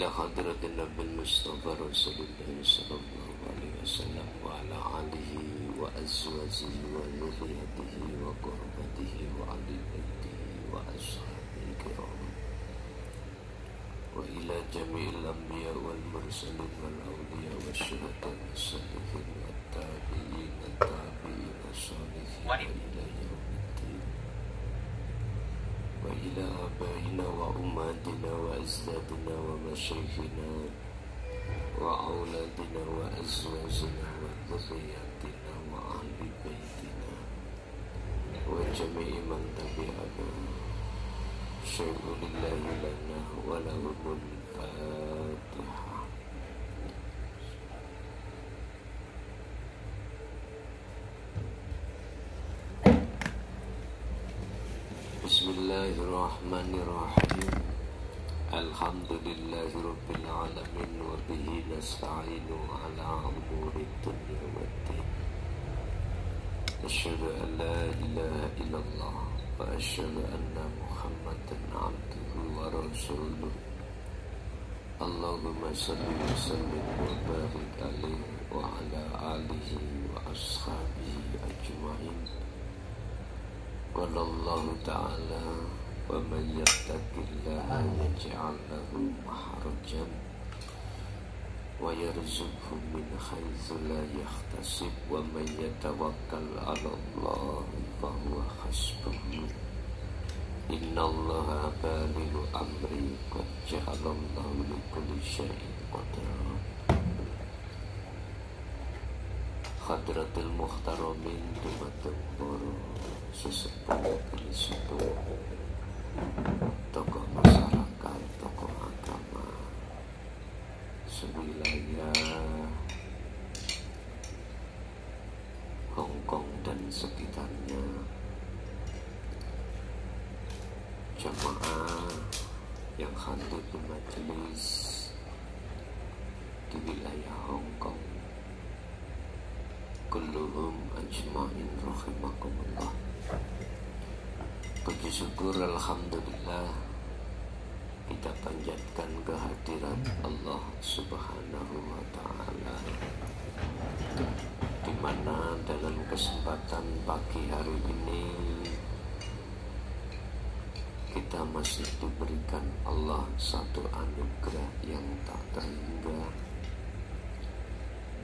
إلى حضرة النبي المصطفى رسول الله صلى الله عليه وسلم وعلى آله وأزواجه وذريته وقربته وأهل بيته وأصحابه الكرام وإلى جميع الأنبياء والمرسلين والأولياء والشهداء والصالحين والتابعين الصالحين وإلى يوم الدين وإلى آبائنا وأمهاتنا وأجدادنا ومشايخنا وأولادنا وأزواجنا وذرياتنا وأهل بيتنا وجميع من تبعنا شيء لله لنا ولهم الفاتحة. بسم الله الرحمن الرحيم. الحمد لله رب العالمين وبه نستعين على أمور الدنيا والدين. أشهد أن لا إله إلا الله وأشهد أن محمدا عبده ورسوله. اللهم صل وسلم وبارك عليه وعلى آله وأصحابه أجمعين. قال الله تعالى ومن يتق الله يجعل له مخرجا ويرزقه من حيث لا يحتسب ومن يتوكل على الله فهو حسبه إن الله بالغ أمره قد جعل الله لكل شيء قدرا. Hadratil muhtaramin dumateng para sesepuh filsuf, tokoh masyarakat, tokoh agama sewilayah Hong Kong dan sekitarnya, jamaah yang hadir di majelis di wilayah Hong Kong, kulluhum ajma'in rahimakumullah. Puji syukur alhamdulillah kita panjatkan kehadiran Allah Subhanahu wa ta'ala, di mana dalam kesempatan pagi hari ini kita masih diberikan Allah satu anugerah yang tak terhingga.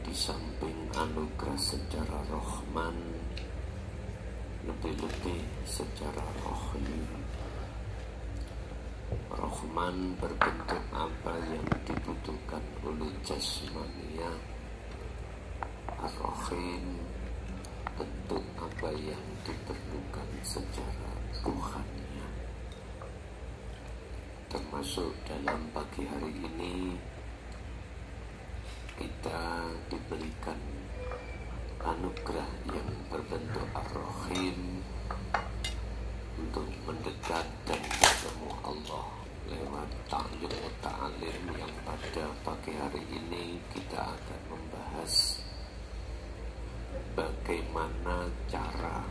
Di samping anugerah secara rohman, lebih-lebih secara rohim. Rohman berbentuk apa yang dibutuhkan oleh jasmania, rohim bentuk apa yang diperlukan secara ruhania. Termasuk dalam pagi hari ini kita diberikan anugerah yang berbentuk ar-rahim untuk mendekat dan bertemu Allah lewat ta'lim ta'alim yang pada pagi hari ini kita akan membahas bagaimana cara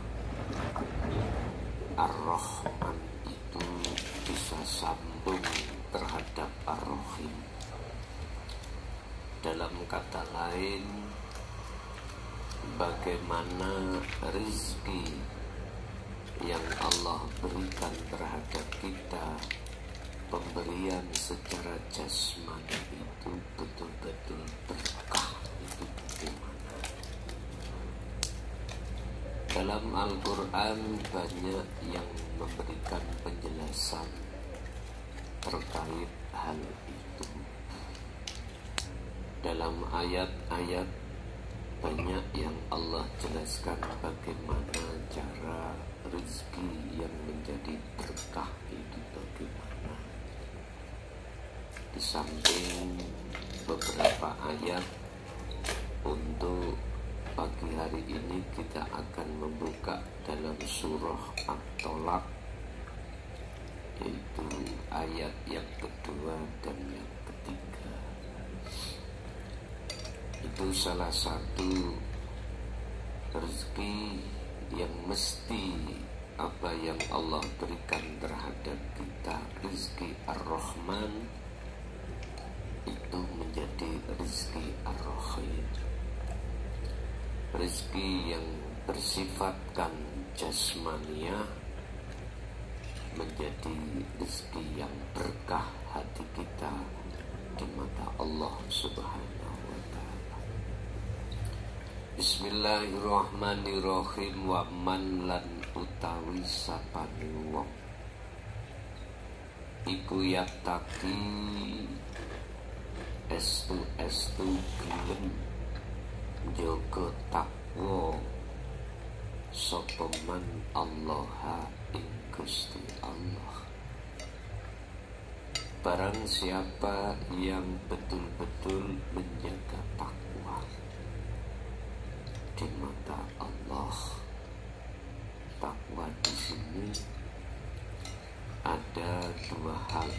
ar-rahman itu bisa sambung terhadap ar-rahim. Dalam kata lain, bagaimana rezeki yang Allah berikan terhadap kita, pemberian secara jasmani itu betul-betul berkah, itu bagaimana? Dalam Al-Quran banyak yang memberikan penjelasan terkait hal itu. Dalam ayat-ayat banyak yang Allah jelaskan bagaimana cara rezeki yang menjadi berkah itu bagaimana. Di samping beberapa ayat, untuk pagi hari ini kita akan membuka dalam surah At-Tolak, yaitu ayat yang kedua dan yang ketiga. Itu salah satu rezeki yang mesti apa yang Allah berikan terhadap kita, rezeki Ar-Rahman itu menjadi rizki ar-rakhir, rizki yang bersifatkan jasmania, menjadi rizki yang berkah hati kita di mata Allah Subhanahu wa ta'ala. Bismillahirrahmanirrahim. Wa man lan utawi sapane wong iku yattaqi estu gelem jaga takwa sapa man Allah ing Gusti Allah. Barang siapa yang betul-betul menjaga takwa di mata Allah. Takwa di sini ada dua hal.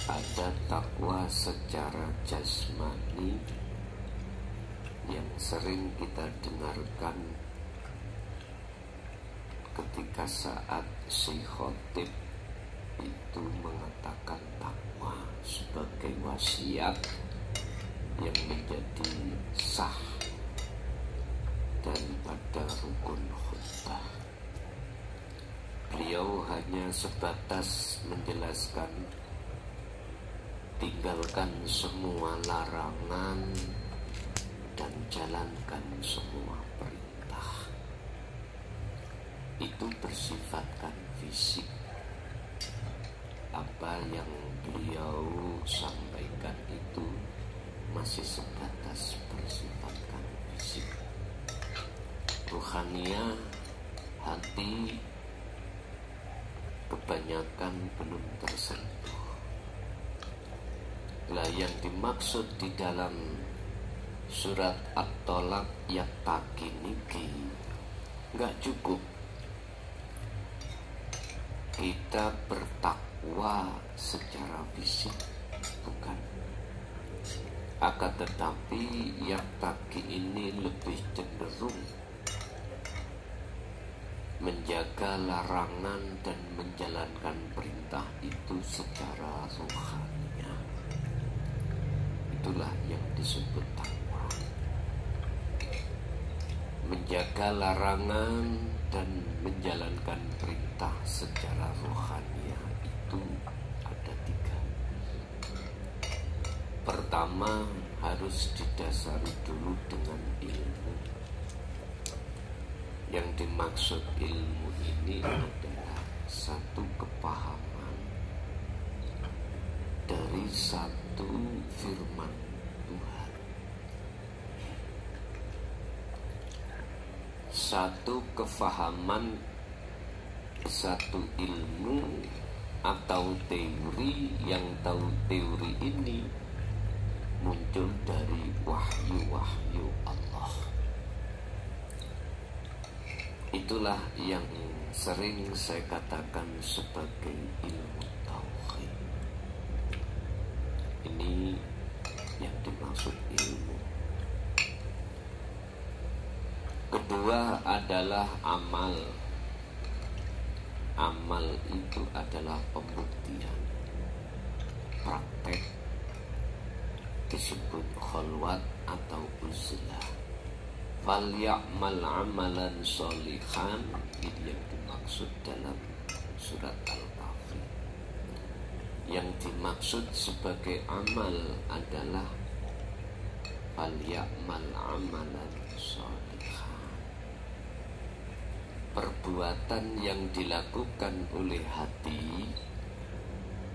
Ada takwa secara jasmani yang sering kita dengarkan ketika saat si khotib itu mengatakan takwa sebagai wasiat yang menjadi sah daripada rukun khutbah. Beliau hanya sebatas menjelaskan tinggalkan semua larangan dan jalankan semua perintah. Itu bersifatkan fisik. Apa yang beliau sampaikan itu masih sebatas bersifatkan fisik. Ruhania, hati, kebanyakan belum tersentuh. Lah yang dimaksud di dalam surat At-Tolak yattaqi niki nggak cukup kita bertakwa secara fisik, bukan. Akan tetapi yattaqi ini lebih cenderung menjaga larangan dan menjalankan perintah itu secara rohaninya. Itulah yang disebut takwa. Menjaga larangan dan menjalankan perintah secara rohaninya itu ada tiga. Pertama, harus didasari dulu dengan ilmu. Yang dimaksud ilmu ini adalah satu kepahaman dari satu firman Tuhan, satu kefahaman, satu ilmu atau teori yang tahu teori ini muncul dari wahyu-wahyu Allah. Itulah yang sering saya katakan sebagai ilmu tauhid. Ini yang dimaksud ilmu. Kedua adalah amal. Amal itu adalah pembuktian, praktek, disebut kholwat atau uzlah. Falya'mal amalan sholihan, ini yang dimaksud dalam surat Al-Kahfi. Yang dimaksud sebagai amal adalah falya'mal amalan sholihan, perbuatan yang dilakukan oleh hati,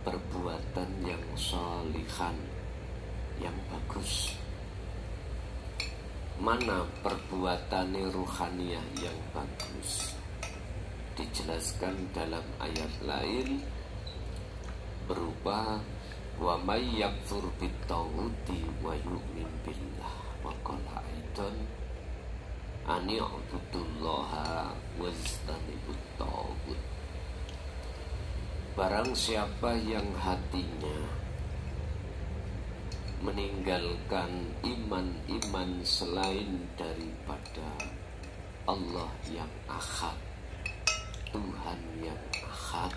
perbuatan yang sholihan, yang bagus. Mana perbuatan ruhaniyah yang bagus? Dijelaskan dalam ayat lain berupa wa may yakfur bit-taghuti wa yu'min billah wa qala aidan ani ubudullaha wajtanibut taghut. Barang siapa yang hatinya meninggalkan iman-iman selain daripada Allah yang ahad, Tuhan yang ahad,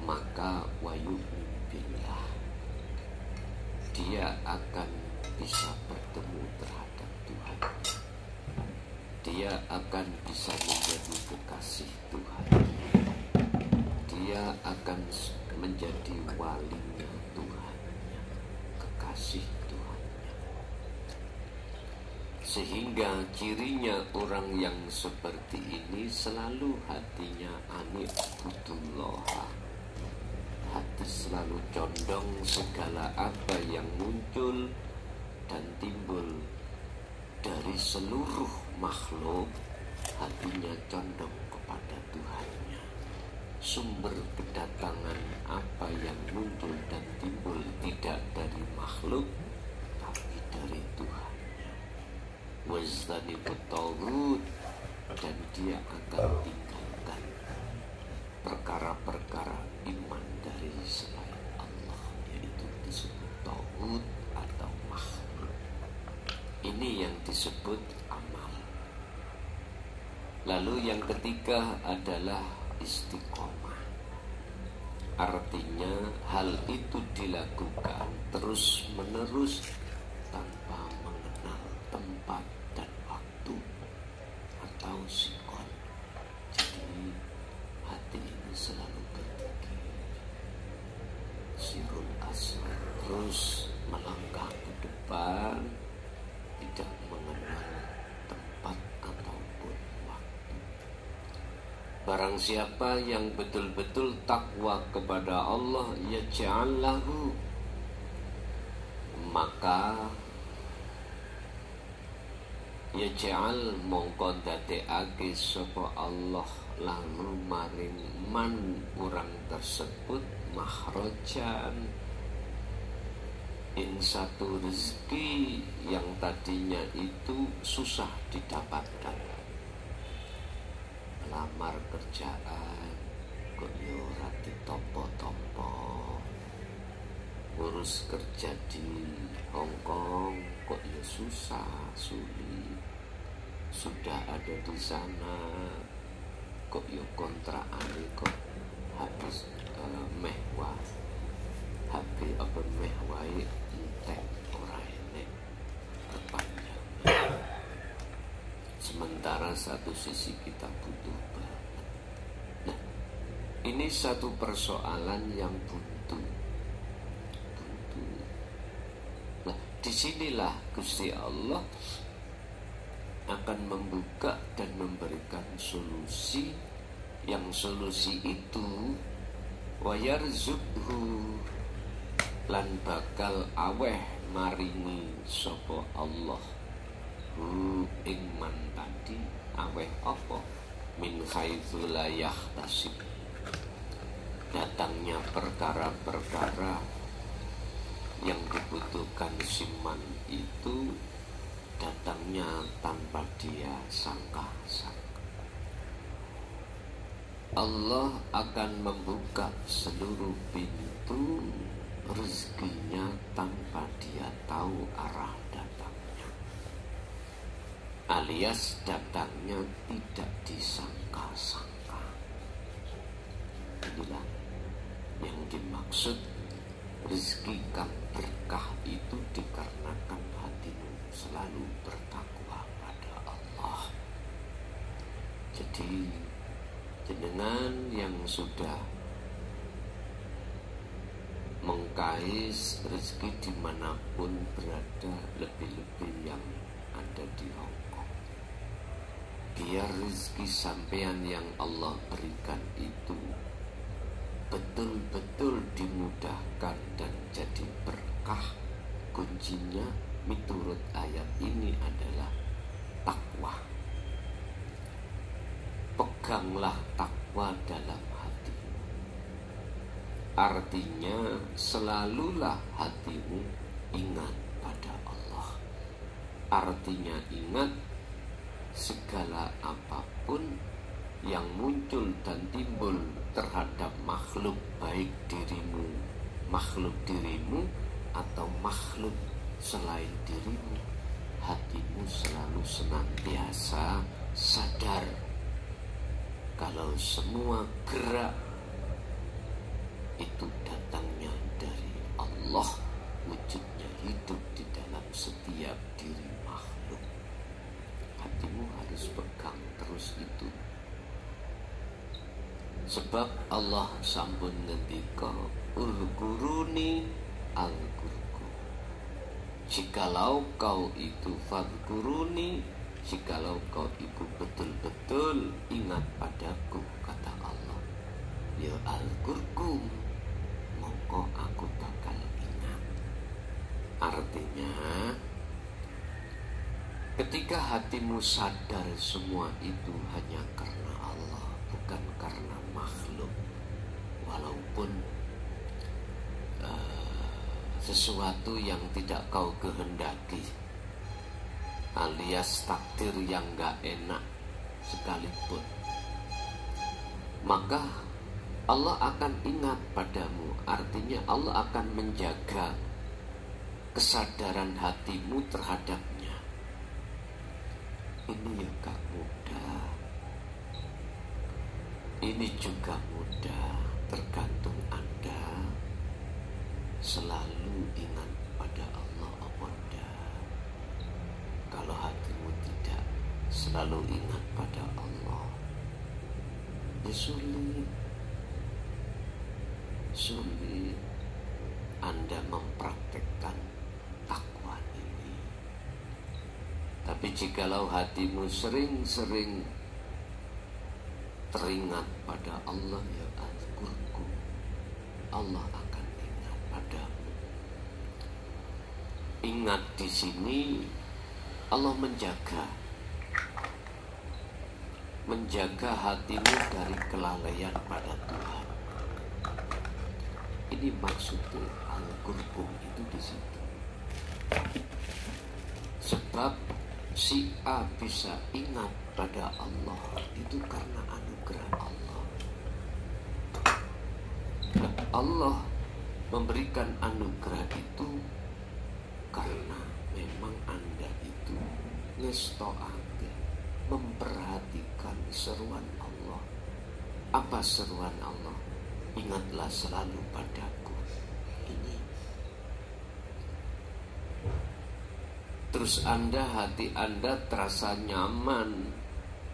maka wa yu'min billah, dia akan bisa bertemu terhadap Tuhan. Dia akan bisa menjadi kekasih Tuhan. Dia akan menjadi walinya Tuhan, kekasih Tuhan. Sehingga cirinya orang yang seperti ini selalu hatinya ani'budullah. Hati selalu condong segala apa yang muncul dan timbul dari seluruh makhluk, hatinya condong kepada Tuhannya. Sumber kedatangan apa yang muncul dan timbul tidak dari makhluk, tapi dari Tuhannya. Wazdanibut tauhid, dan dia akan tinggalkan perkara-perkara iman dari selain Allah, yaitu disebut tauhid atau makhluk. Ini yang disebut amal. Lalu yang ketiga adalah istiqomah. Artinya hal itu dilakukan terus menerus tanpa mengenal tempat dan waktu atau sikon. Jadi hati ini selalu berpikir sirul asr, terus melangkah ke depan, tidak mengenal tempat ataupun waktu. Barang siapa yang betul-betul takwa kepada Allah, yaj'al lahu, maka yaj'al mongko dadekake sapa Allah lalu maring man urang tersebut makhrajan, ing satu rezeki yang tadinya itu susah didapatkan. Lamar kerjaan kok yo ora ditompo-tompo, urus kerja di Hong Kong kok ya susah, sulit. Sudah ada di sana kok ya kontrakan kok habis mewah, habis apa mewah entek ora enek perpanjang. Sementara satu sisi kita butuh banget. Nah, ini satu persoalan yang buntu. Nah, disinilah Gusti Allah akan membuka dan memberikan solusi, yang solusi itu wayarzubhu, lan bakal aweh maringi sapa Allah hu ing man tadi, aweh apa min haitsu la yahtasib, datangnya perkara-perkara yang dibutuhkan siman itu datangnya tanpa dia sangka-sangka. Allah akan membuka seluruh pintu rezekinya tanpa dia tahu arah datangnya, alias datangnya tidak disangka-sangka. Inilah yang dimaksud rezeki kang berkah itu, dikarenakan hatimu selalu bertakwa pada Allah. Jadi jenengan yang sudah mengkais rezeki dimanapun berada, lebih-lebih yang ada di Hongkong, biar rezeki sampean yang Allah berikan itu betul-betul dimudahkan dan jadi berkah. Kuncinya menurut ayat ini adalah takwa. Peganglah takwa dalam hatimu. Artinya selalulah hatimu ingat pada Allah. Artinya ingat segala apapun yang muncul dan timbul terhadap makhluk, baik dirimu, makhluk dirimu atau makhluk selain dirimu, hatimu selalu senantiasa sadar kalau semua gerak itu datangnya dari Allah, wujudnya harus pegang terus itu. Sebab Allah sampun ngendika, "Ulkuruni al-kurku." Jikalau kau itu fadkuruni, jikalau kau itu betul-betul ingat padaku, kata Allah, ya al-kurku, mongko aku bakal ingat. Artinya, ketika hatimu sadar semua itu hanya karena Allah, bukan karena makhluk, walaupun sesuatu yang tidak kau kehendaki, alias takdir yang gak enak sekalipun, maka Allah akan ingat padamu. Artinya Allah akan menjaga kesadaran hatimu terhadapnya. Ini ya gak mudah, ini juga mudah, tergantung Anda selalu ingat pada Allah apa enggak. Kalau hatimu tidak selalu ingat pada Allah, ya sulit Anda mempraktekkan takwa ini. Tapi jikalau hatimu sering-sering teringat pada Allah, ya azkurku, Allah akan ingat padamu. Ingat di sini Allah menjaga hatimu dari kelalaian pada Tuhan. Ini maksudnya al-qurbu itu di situ. Sebab si A bisa ingat pada Allah itu karena anugerah Allah. Dan Allah memberikan anugerah itu karena memang Anda itu ngestoake, memperhatikan seruan Allah. Apa seruan Allah? Ingatlah selalu padaku. Ini. Terus hati Anda terasa nyaman,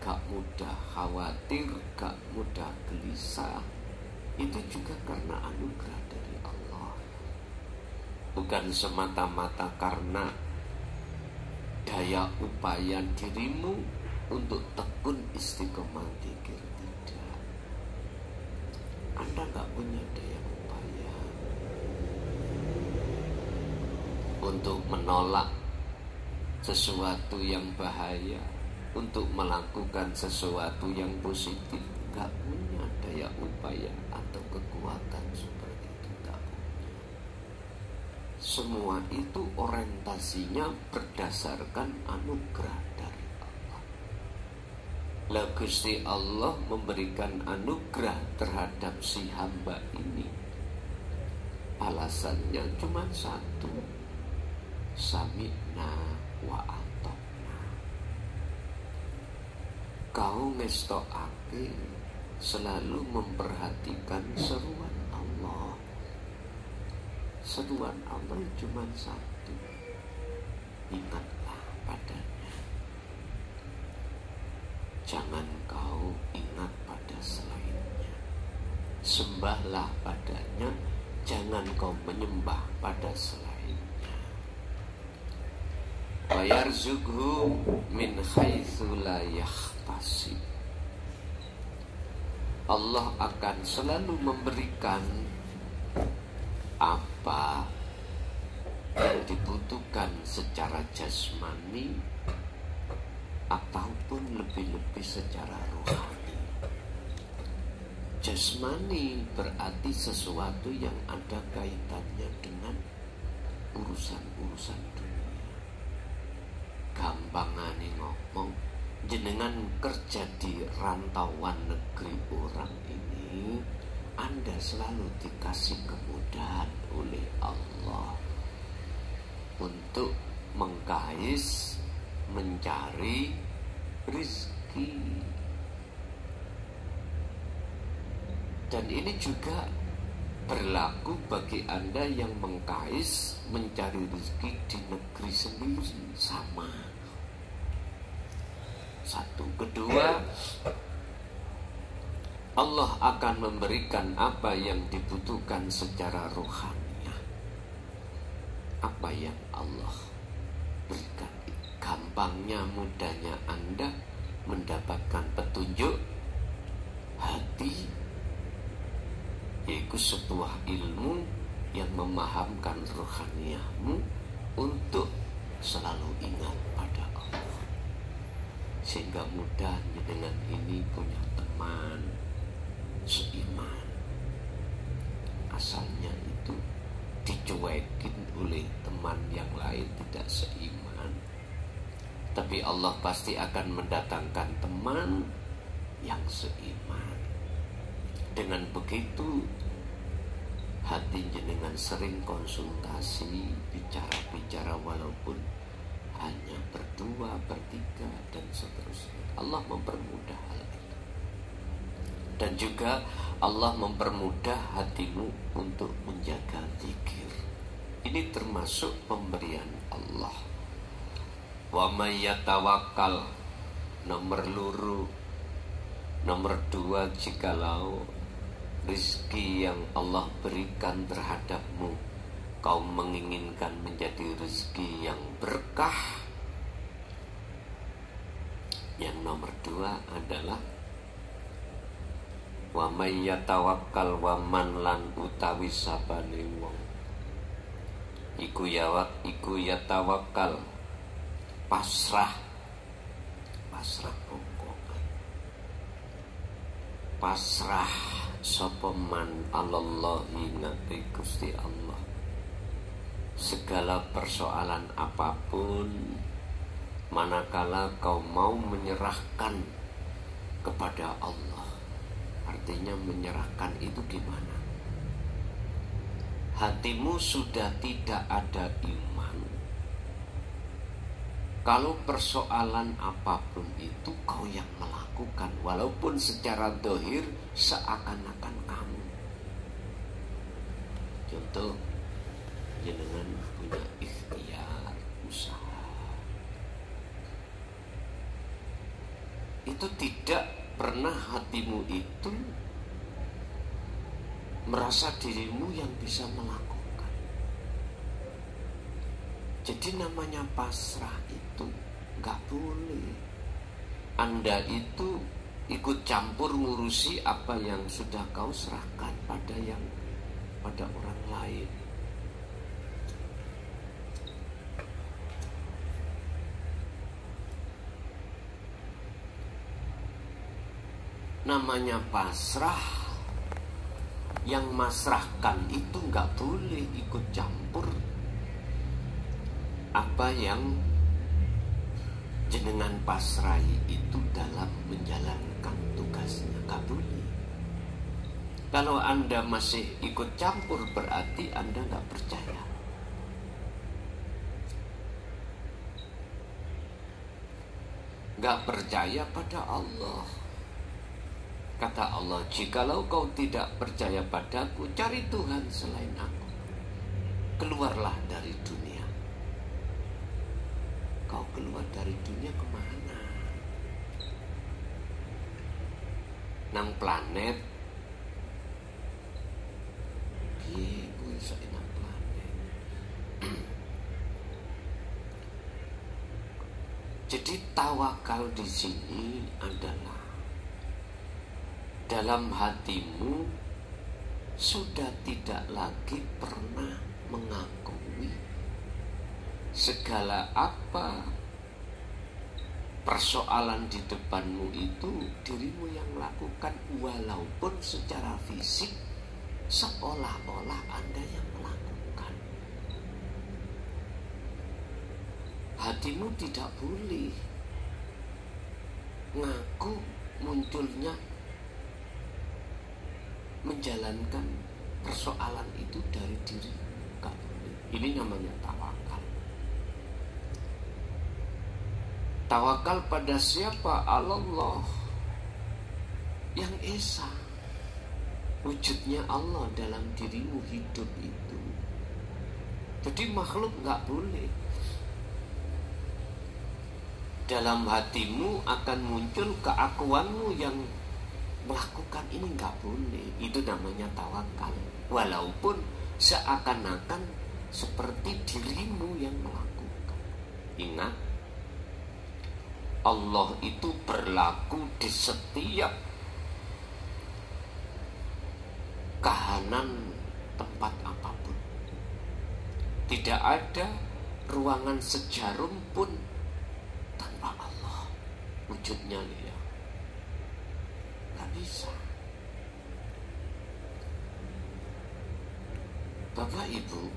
gak mudah khawatir, gak mudah gelisah. Itu juga karena anugerah dari Allah. Bukan semata-mata karena daya upaya dirimu untuk tekun istiqomah dzikir. Tidak. Anda gak punya daya upaya untuk menolak sesuatu yang bahaya, untuk melakukan sesuatu yang positif. Gak punya daya upaya atau kekuatan seperti itu, gak punya. Semua itu orientasinya berdasarkan anugerah dari Allah. Lah Gusti Allah memberikan anugerah terhadap si hamba ini. Alasannya cuma satu, sami'na wa atokna. Kau ngestokake selalu memperhatikan seruan Allah. Seruan Allah cuma satu, ingatlah padanya. Jangan kau ingat pada selainnya. Sembahlah padanya, jangan kau menyembah pada selainnya. Wa yarzuqhu min haitsu la yahtasib. Allah akan selalu memberikan apa yang dibutuhkan secara jasmani ataupun lebih-lebih secara rohani. Jasmani berarti sesuatu yang ada kaitannya dengan urusan-urusan dunia. Gampangane ngomong, jenengan kerja di rantauan negeri orang ini, Anda selalu dikasih kemudahan oleh Allah untuk mengkais, mencari rezeki. Dan ini juga berlaku bagi Anda yang mengkais, mencari rezeki di negeri sendiri. Sama satu. Kedua, Allah akan memberikan apa yang dibutuhkan secara rohaniah. Apa yang Allah berikan. Gampangnya, mudahnya Anda mendapatkan petunjuk hati, yaitu sebuah ilmu yang memahamkan rohaniahmu untuk selalu ingat pada Allah. Sehingga mudahnya dengan ini punya teman seiman. Asalnya itu dicuekin oleh teman yang lain tidak seiman, tapi Allah pasti akan mendatangkan teman yang seiman. Dengan begitu hati jenengan sering konsultasi, bicara-bicara walaupun hanya berdua, bertiga dan seterusnya. Allah mempermudah hal itu. Dan juga Allah mempermudah hatimu untuk menjaga zikir. Ini termasuk pemberian Allah. Wa may yatawakkal, nomor luru. Nomor dua, jikalau rizki yang Allah berikan terhadapmu, kau menginginkan menjadi rizki yang berkah. Yang nomor dua adalah wa may yatawakkal, wa man lan utawi sabane wong iku yatawakkal, pasrah pokoknya, pasrah sapa man alallahi ngati Gusti Allah. Segala persoalan apapun, manakala kau mau menyerahkan kepada Allah. Artinya menyerahkan itu gimana? Hatimu sudah tidak ada iman. Kalau persoalan apapun itu kau yang melakukan, walaupun secara dohir seakan-akan kamu. Contoh, jenengan punya ikhtiar usaha, itu tidak pernah hatimu itu merasa dirimu yang bisa melakukan. Jadi namanya pasrah itu gak boleh. Anda itu ikut campur ngurusi apa yang sudah kau serahkan pada orang lain. Namanya pasrah, yang masrahkan itu gak boleh ikut campur apa yang jenengan pasrahi itu dalam menjalankan tugasnya. Gak boleh. Kalau Anda masih ikut campur, berarti Anda gak percaya. Gak percaya pada Allah. Kata Allah, jikalau kau tidak percaya padaku, cari Tuhan selain aku. Keluarlah dari dunia. Kau keluar dari dunia kemana? Nang planet. Ibu bisa nang planet. Jadi tawakal di sini adalah dalam hatimu sudah tidak lagi pernah mengakui segala apa persoalan di depanmu itu dirimu yang melakukan, walaupun secara fisik seolah-olah Anda yang melakukan. Hatimu tidak boleh ngaku munculnya menjalankan persoalan itu dari diri. Ini namanya tawakal. Tawakal pada siapa? Allah yang esa. Wujudnya Allah dalam dirimu hidup itu. Jadi makhluk gak boleh. dalam hatimu akan muncul keakuanmu yang melakukan ini nggak boleh. Itu namanya tawakal. Walaupun seakan-akan seperti dirimu yang melakukan. Ingat, Allah itu berlaku di setiap kahanan tempat apapun. Tidak ada ruangan sejarum pun tanpa Allah. Wujudnya dia nggak bisa. Bapak Ibu,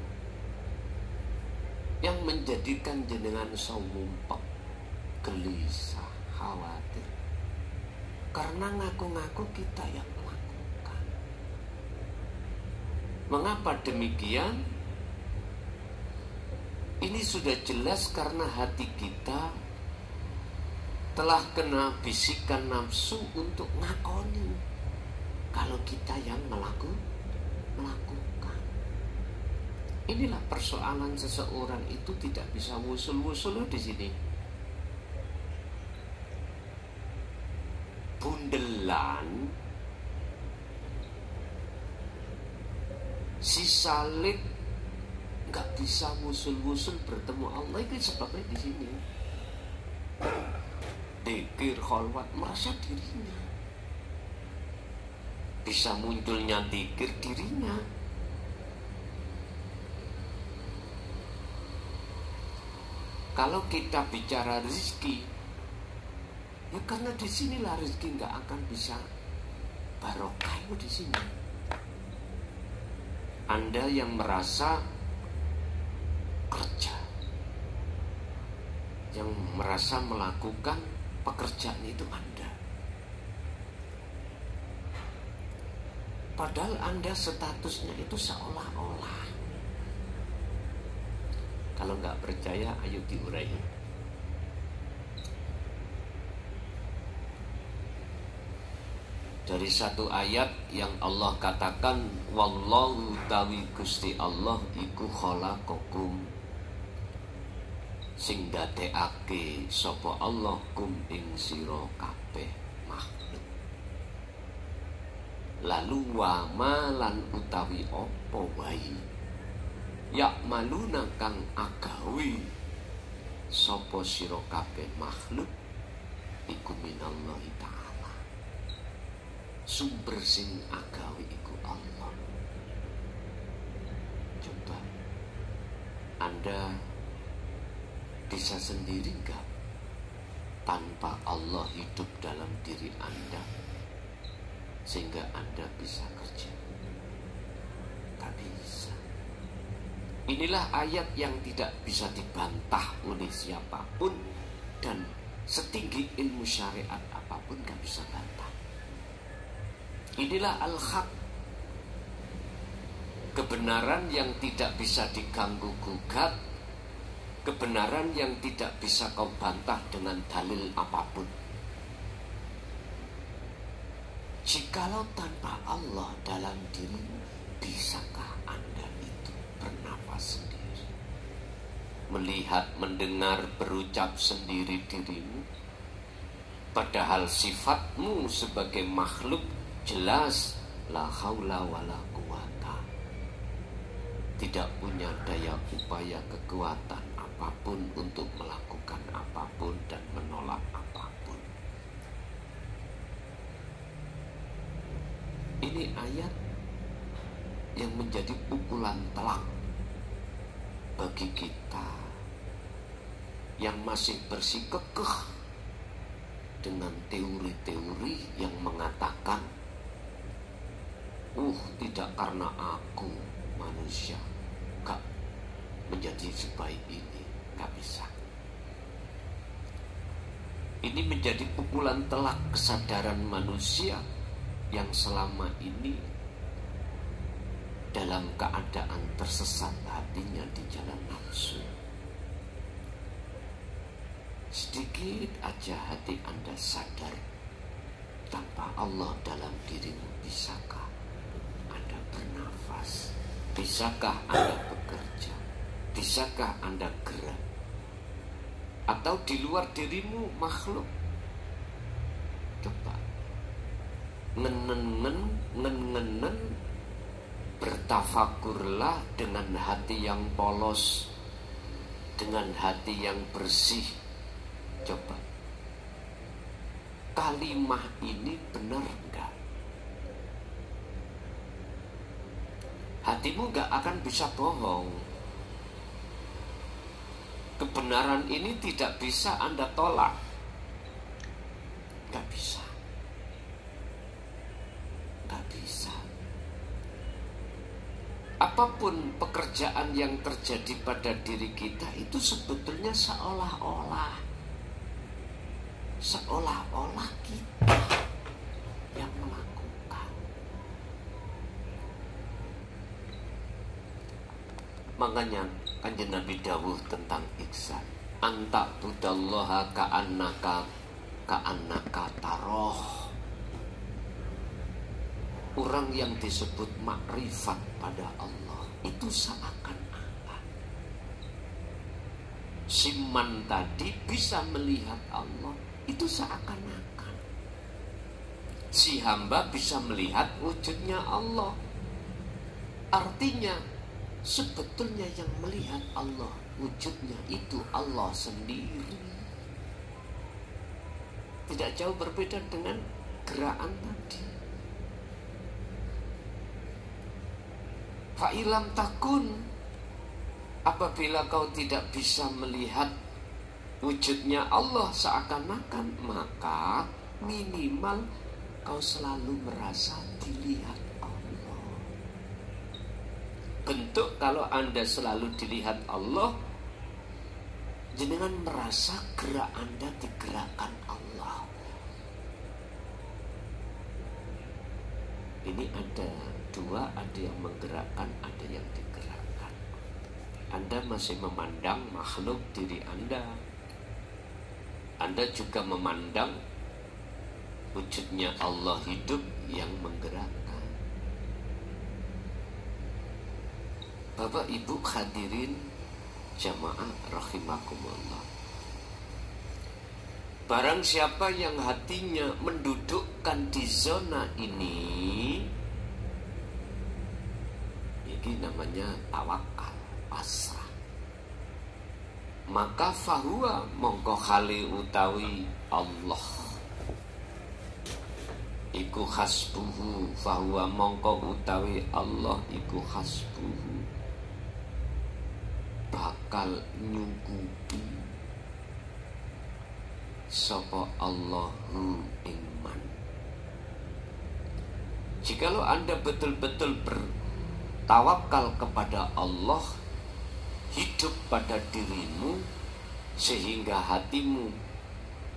yang menjadikan jenengan sumumpek, gelisah, khawatir, karena ngaku-ngaku kita yang melakukan. Mengapa demikian? Ini sudah jelas karena hati kita telah kena bisikan nafsu untuk ngakoni kalau kita yang melakukan. Inilah persoalan seseorang itu tidak bisa wusul-wusul di sini. Bundelan si salik nggak bisa wusul-wusul bertemu Allah, itu sebabnya di sini. Dzikir khalwat merasa dirinya, bisa munculnya dzikir dirinya. Kalau kita bicara rezeki, ya karena di sinilah rezeki nggak akan bisa barokah itu di sini. Anda yang merasa kerja, yang merasa melakukan pekerjaan itu Anda, padahal Anda statusnya itu seolah-olah. Kalau nggak percaya, ayo diurai. Dari satu ayat yang Allah katakan, wallahu tawi Gusti Allah iku khalaqakum, sing dadekake sapa Allah kum ing sira kabeh makhluk. Lalu wa malan utawi apa wae ya maluna kang agawi sapa sira kabeh makhluk iku minallahi ta'ala. Sumber sing agawi iku Allah. Coba Anda bisa sendiri enggak tanpa Allah hidup dalam diri Anda sehingga Anda bisa kerja? Tak bisa. Inilah ayat yang tidak bisa dibantah oleh siapapun, dan setinggi ilmu syariat apapun gak bisa bantah. Inilah al-haq, kebenaran yang tidak bisa diganggu gugat, kebenaran yang tidak bisa kau bantah dengan dalil apapun. Jikalau tanpa Allah dalam dirimu, bisakah Anda itu bernafas sendiri, melihat, mendengar, berucap sendiri dirimu? Padahal sifatmu sebagai makhluk jelas la haula wala quwata, tidak punya daya upaya kekuatan apapun untuk melakukan apapun dan menolak apapun. Ini ayat yang menjadi pukulan telak bagi kita yang masih bersikukuh dengan teori-teori yang mengatakan, tidak karena aku manusia gak menjadi sebaik ini, gak bisa. Ini menjadi pukulan telak kesadaran manusia yang selama ini dalam keadaan tersesat hatinya di jalan nafsu. Sedikit aja hati Anda sadar, tanpa Allah dalam dirimu, bisakah Anda bernafas? Bisakah Anda bekerja? Bisakah Anda gerak? atau di luar dirimu makhluk. Coba ngenen bertafakurlah dengan hati yang polos, dengan hati yang bersih. Coba kalimah ini benar enggak? Hatimu enggak akan bisa bohong. Kebenaran ini tidak bisa Anda tolak. Enggak bisa. Enggak bisa. Apapun pekerjaan yang terjadi pada diri kita itu sebetulnya seolah-olah kita yang melakukan. Makanya Kanjeng Nabi dawuh tentang ihsan, anta budallaha ka'annaka taroh. Orang yang disebut makrifat pada Allah itu seakan-akan. Siman tadi bisa melihat Allah, itu seakan-akan. Si hamba bisa melihat wujudnya Allah. Artinya sebetulnya yang melihat Allah wujudnya itu Allah sendiri. Tidak jauh berbeda dengan gerakan tadi. Fa'ilam takun, apabila kau tidak bisa melihat wujudnya Allah seakan-akan, maka minimal kau selalu merasa dilihat Allah. Bentuk kalau Anda selalu dilihat Allah, jenengan merasa gerak Anda digerakkan Allah. Ini ada dua, ada yang menggerakkan, ada yang digerakkan. Anda masih memandang makhluk diri Anda. Anda juga memandang wujudnya Allah hidup yang menggerakkan. Bapak Ibu hadirin jamaah rahimakumullah. Barang siapa yang hatinya mendudukkan di zona ini namanya tawakal, pasrah. Maka fahuwa mongko khali utawi Allah iku hasbuhu, fahuwa mongko utawi Allah iku hasbuhu, bakal nyukupi sapa Allahu iman. Jikalau Anda betul-betul tawakal kepada Allah, hidup pada dirimu, sehingga hatimu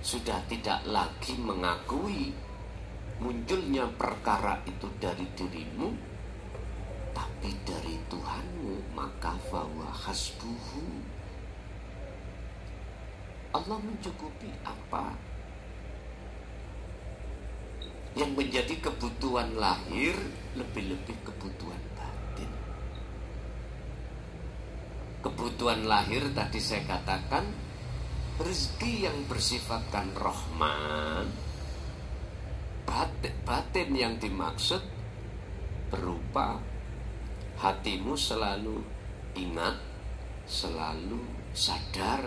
sudah tidak lagi mengakui munculnya perkara itu dari dirimu, tapi dari Tuhanmu, maka fahuwa hasbuhu. Allah mencukupi apa yang menjadi kebutuhan lahir, lebih-lebih kebutuhan batin. Kebutuhan lahir tadi saya katakan rezeki yang bersifatkan rahman. Batin yang dimaksud berupa hatimu selalu ingat, selalu sadar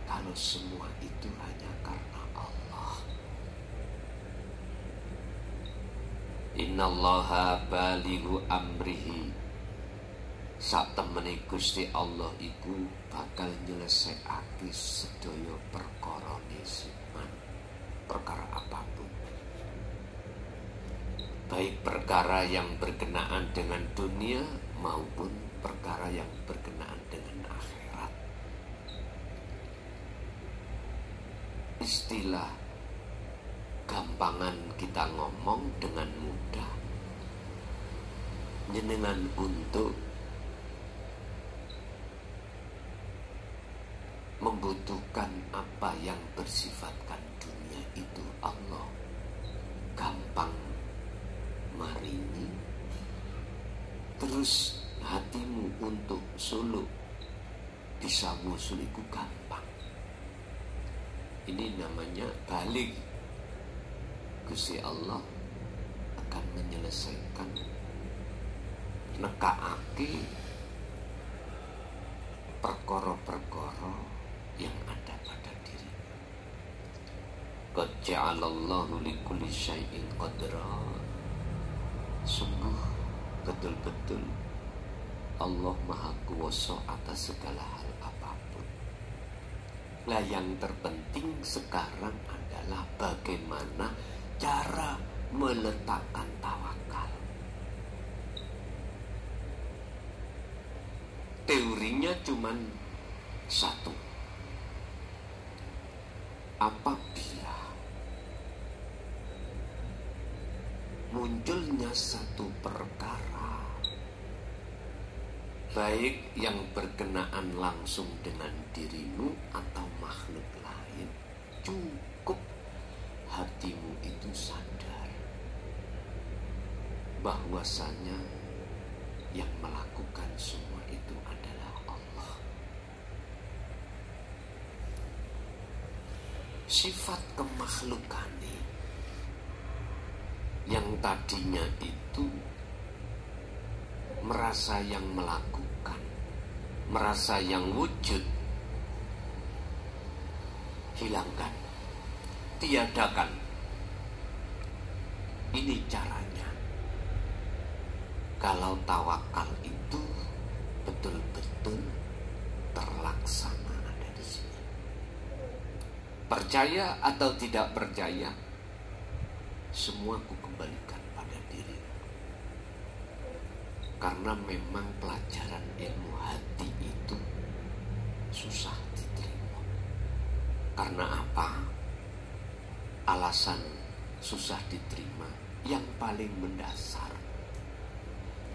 kalau semua itu hanya karena Allah. Innallaha balighu amrihi, sak temene Gusti Allah iku bakal nyelesekake sedaya perkarane siman, perkara apapun, baik perkara yang berkenaan dengan dunia maupun perkara yang berkenaan dengan akhirat. Istilah gampangan kita ngomong dengan mudah, jenengan untuk membutuhkan apa yang bersifatkan dunia itu Allah gampang marini, terus hatimu untuk suluk bisa ngusul iku gampang. Ini namanya balik. Gusti Allah akan menyelesaikan nekakake perkara-perkara yang ada pada diri. Qad ja'alallahu likulli syai'in qadra. Sungguh betul-betul Allah Maha Kuwasa atas segala hal apapun. Lah yang terpenting sekarang adalah bagaimana cara meletakkan tawakal. Teorinya cuman satu. Apabila munculnya satu perkara, baik yang berkenaan langsung dengan dirimu atau makhluk lain, cukup hatimu itu sadar bahwasanya yang melakukan semua itu adalah Allah. Sifat kemakhlukan yang tadinya itu merasa yang melakukan, merasa yang wujud, hilangkan, tiadakan. Ini caranya. Kalau tawakal itu betul-betul terlaksana ada di sini. Percaya atau tidak percaya, semua ku kembalikan pada diri. Karena memang pelajaran ilmu hati itu susah diterima. Karena apa? Alasan susah diterima yang paling mendasar,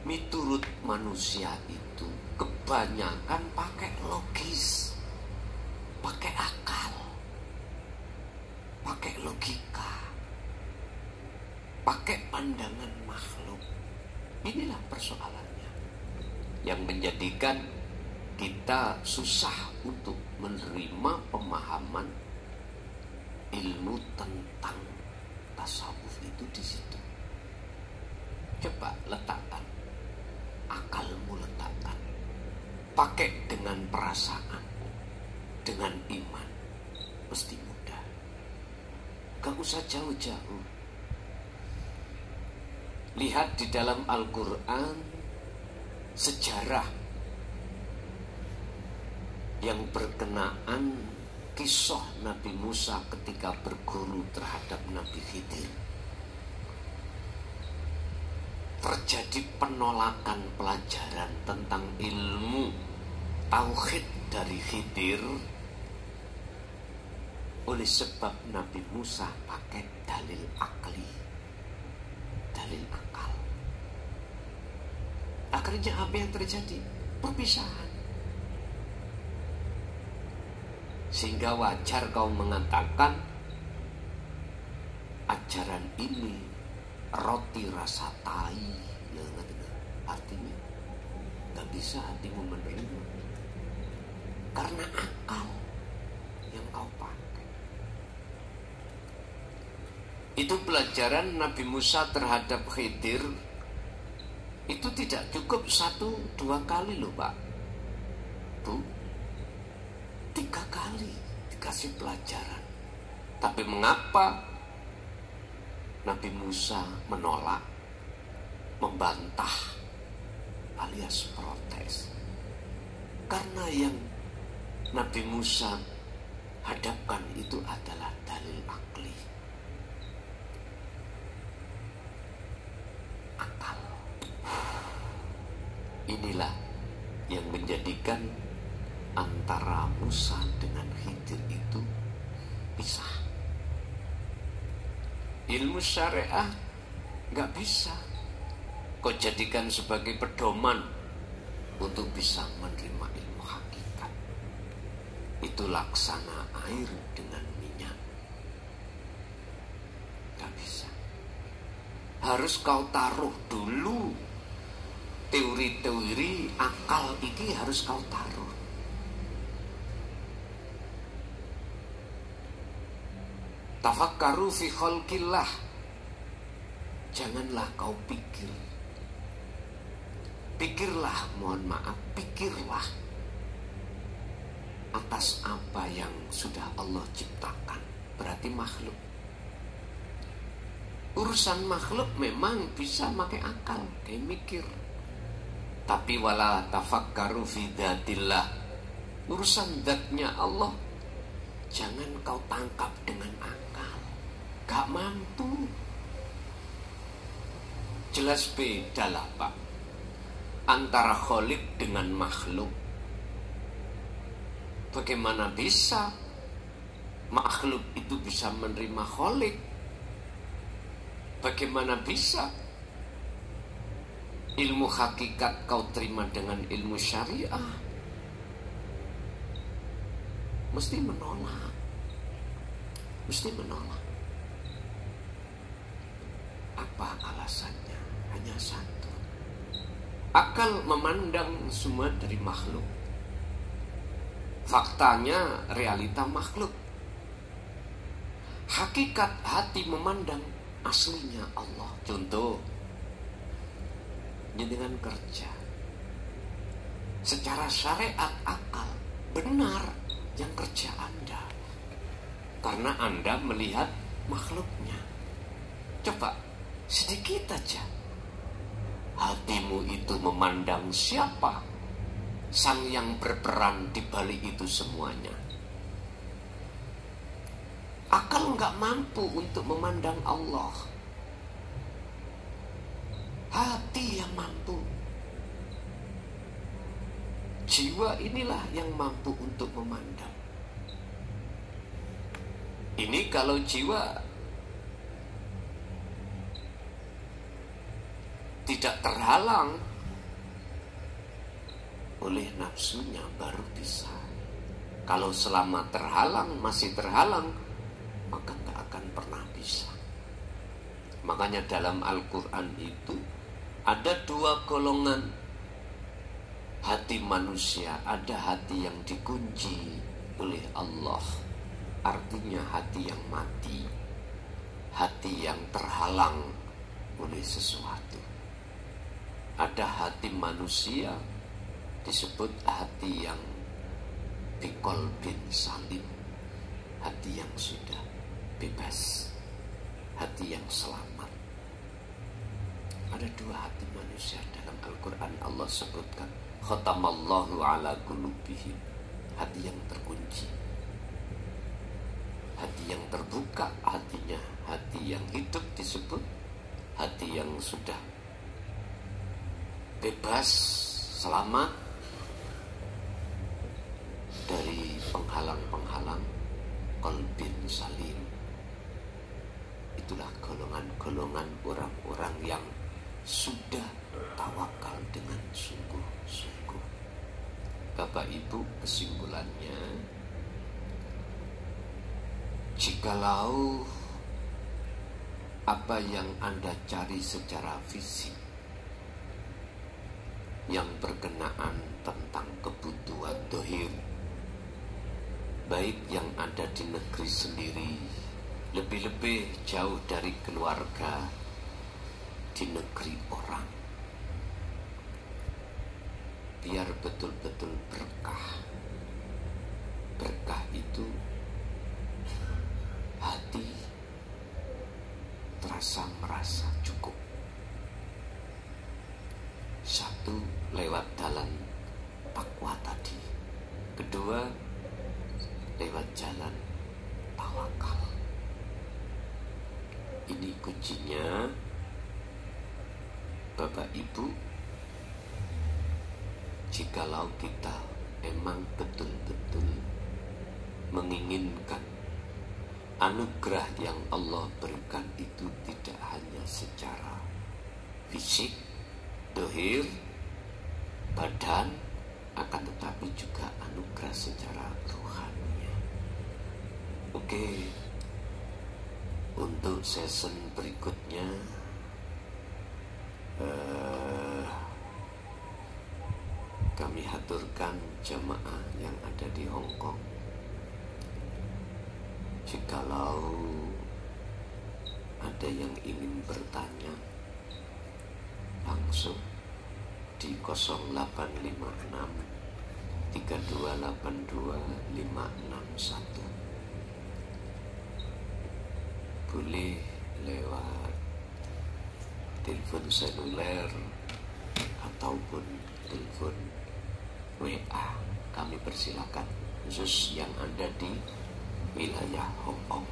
miturut manusia itu kebanyakan pakai logis, pakai akal, pakai logika, pakai pandangan makhluk. Inilah persoalannya yang menjadikan kita susah untuk menerima pemahaman ilmu tentang tasawuf itu di situ. Coba letakkan akalmu, letakkan, pakai dengan perasaan, dengan iman, mesti mudah. Gak usah jauh-jauh. Lihat di dalam Al-Quran sejarah yang berkenaan kisah Nabi Musa ketika berguru terhadap Nabi Khidir. Terjadi penolakan pelajaran tentang ilmu tauhid dari Khidir oleh sebab Nabi Musa pakai dalil akli, dalil akal. Akhirnya apa yang terjadi? Perpisahan. Sehingga wajar kau mengatakan ajaran ini roti rasa tai. Artinya gak bisa hatimu menerima karena akal yang kau pakai. Itu pelajaran Nabi Musa terhadap Khidir. Itu tidak cukup 1-2 kali loh Pak Bu, 3 kali dikasih pelajaran. Tapi mengapa Nabi Musa menolak, membantah alias protes? Karena yang Nabi Musa hadapkan itu adalah dalil akli, akal. Inilah yang menjadikan antara Musa dengan Khidir itu pisah. Ilmu syariah gak bisa kau jadikan sebagai pedoman untuk bisa menerima ilmu hakikat. Itu laksana air dengan minyak. Gak bisa. Harus kau taruh dulu teori-teori akal ini, harus kau taruh. Tafakkaru fi khalqillah. Janganlah kau pikir. Pikirlah, mohon maaf, pikirlah atas apa yang sudah Allah ciptakan. Berarti makhluk. Urusan makhluk memang bisa pakai akal, kayak mikir. Tapi wala tafakkaru fi dzatillah. Urusan zatnya Allah jangan kau tangkap dengan akal. Gak mampu. Jelas beda lah Pak, antara khalik dengan makhluk. Bagaimana bisa makhluk itu bisa menerima khalik? Bagaimana bisa ilmu hakikat kau terima dengan ilmu syariah? Mesti menolak. Mesti menolak. Apa alasannya? Hanya satu. Akal memandang semua dari makhluk. Faktanya realita makhluk. Hakikat hati memandang aslinya Allah. Contoh, dengan kerja. Secara syariat akal benar yang kerja Anda, karena Anda melihat makhluknya. Coba sedikit aja hatimu itu memandang siapa sang yang berperan di balik itu semuanya. Akal nggak mampu untuk memandang Allah. Hati yang mampu. Jiwa inilah yang mampu untuk memandang. Ini kalau jiwa tidak terhalang oleh nafsunya baru bisa. Kalau selama terhalang, masih terhalang, maka gak akan pernah bisa. Makanya dalam Al-Quran itu ada dua golongan hati manusia. Ada hati yang dikunci oleh Allah, artinya hati yang mati, hati yang terhalang oleh sesuatu. Ada hati manusia disebut hati yang bikol bin salim, hati yang sudah bebas, hati yang selamat. Ada dua hati manusia dalam Al-Quran. Allah sebutkan khatamallahu ala qulubihim, hati yang terkunci, hati yang terbuka, hatinya hati yang hidup disebut hati yang sudah bebas, selamat dari penghalang-penghalang, qalbin salim. Itulah golongan-golongan orang-orang yang sudah tawakal dengan sungguh-sungguh. Bapak Ibu, kesimpulannya, jikalau apa yang Anda cari secara fisik yang berkenaan tentang kebutuhan dohir, baik yang ada di negeri sendiri, lebih-lebih jauh dari keluarga, di negeri orang, biar betul-betul berkah. Berkah itu hati terasa merasa cukup. Satu, lewat jalan takwa tadi. Kedua, lewat jalan tawakal. Ini kuncinya, Bapak Ibu. Jikalau kita emang betul-betul menginginkan anugerah yang Allah berikan itu tidak hanya secara fisik, dohir, badan, akan tetapi juga anugerah secara rohani. Oke, untuk season berikutnya kami haturkan jamaah yang ada di Hong Kong, jikalau ada yang ingin bertanya langsung di 0856 3282 561. Boleh lewat telepon seluler ataupun telepon WA, kami persilakan, khusus yang ada di wilayah Hong Kong.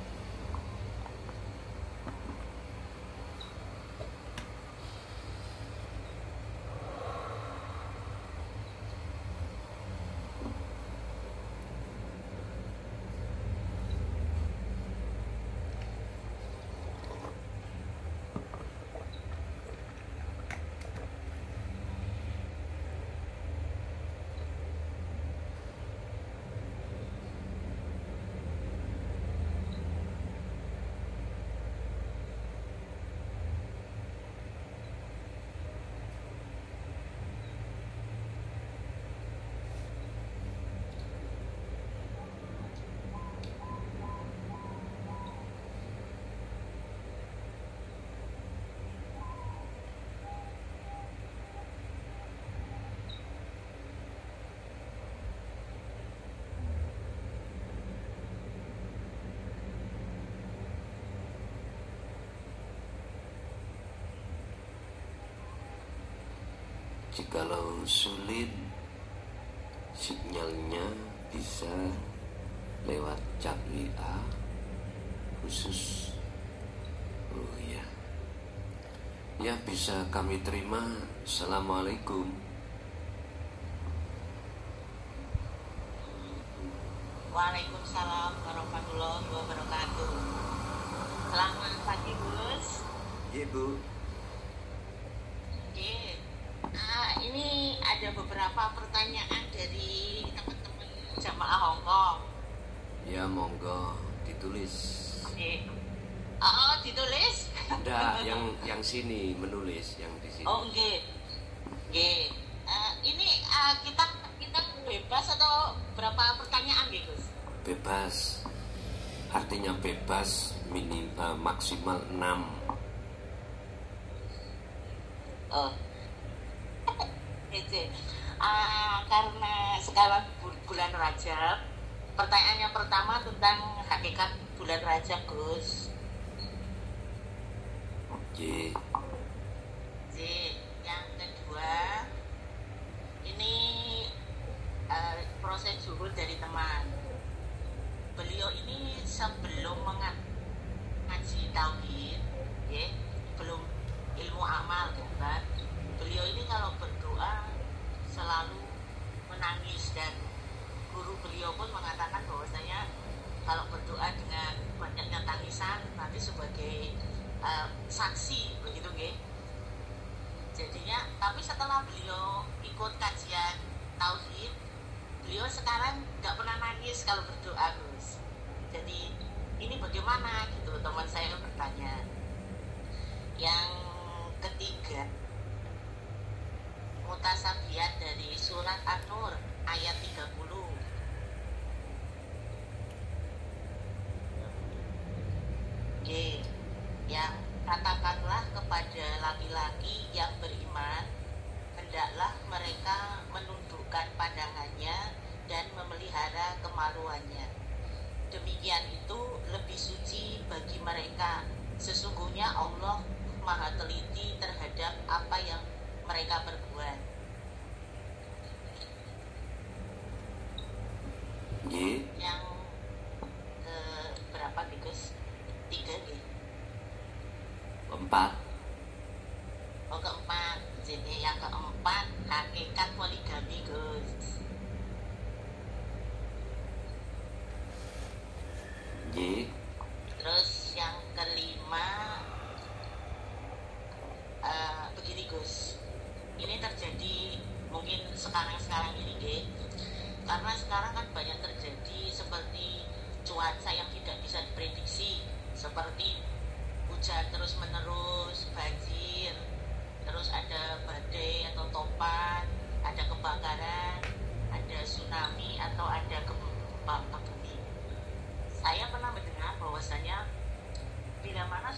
Jikalau sulit sinyalnya, bisa lewat chat WA khusus. Oh iya, ya bisa kami terima. Assalamualaikum. Waalaikumsalam warahmatullahi wabarakatuh. Selamat pagi, Gus. Iya, Bu. Ini ada beberapa pertanyaan dari teman-teman jamaah Hongkong. Ya, monggo ditulis. Oh, ditulis? Enggak, yang sini menulis, yang di sini. Oh, nggih. Ini kita bebas atau berapa pertanyaan, nggih, Gus? Bebas. Artinya bebas, maksimal 6. Oh. Karena sekarang bulan Rajab, pertanyaan yang pertama tentang hakikat bulan Rajab, Gus. Oke. Yang kedua, ini proses zuhud dari teman. Beliau ini sebelum mengaji tauhid, belum ilmu amal, kan? Beliau ini kalau berdoa selalu menangis, dan guru beliau pun mengatakan bahwasanya kalau berdoa dengan banyaknya tangisan nanti sebagai saksi, begitu, nggih. Jadinya, tapi setelah beliau ikut kajian tauhid, beliau sekarang nggak pernah nangis kalau berdoa, Gus. Jadi ini bagaimana gitu, teman saya bertanya. Yang ketiga, Mutasabiyat dari surat An-Nur ayat 30. Yang katakanlah kepada laki-laki yang beriman, hendaklah mereka menundukkan pandangannya dan memelihara kemaluannya. Demikian itu lebih suci bagi mereka. Sesungguhnya Allah Maha teliti terhadap apa yang mereka berbuat. Yang ke berapa, Gus? 3, nih. 4. Oh, keempat. Jadi yang keempat, hakikat poligami, Gus. Terus yang kelima, begini, Gus. Ini terjadi mungkin sekarang ini, deh. Karena sekarang kan banyak terjadi seperti cuaca yang tidak bisa diprediksi, seperti hujan terus menerus, banjir, terus ada badai atau topan, ada kebakaran, ada tsunami, atau ada gempa bumi. Saya pernah mendengar bahwasanya bila mana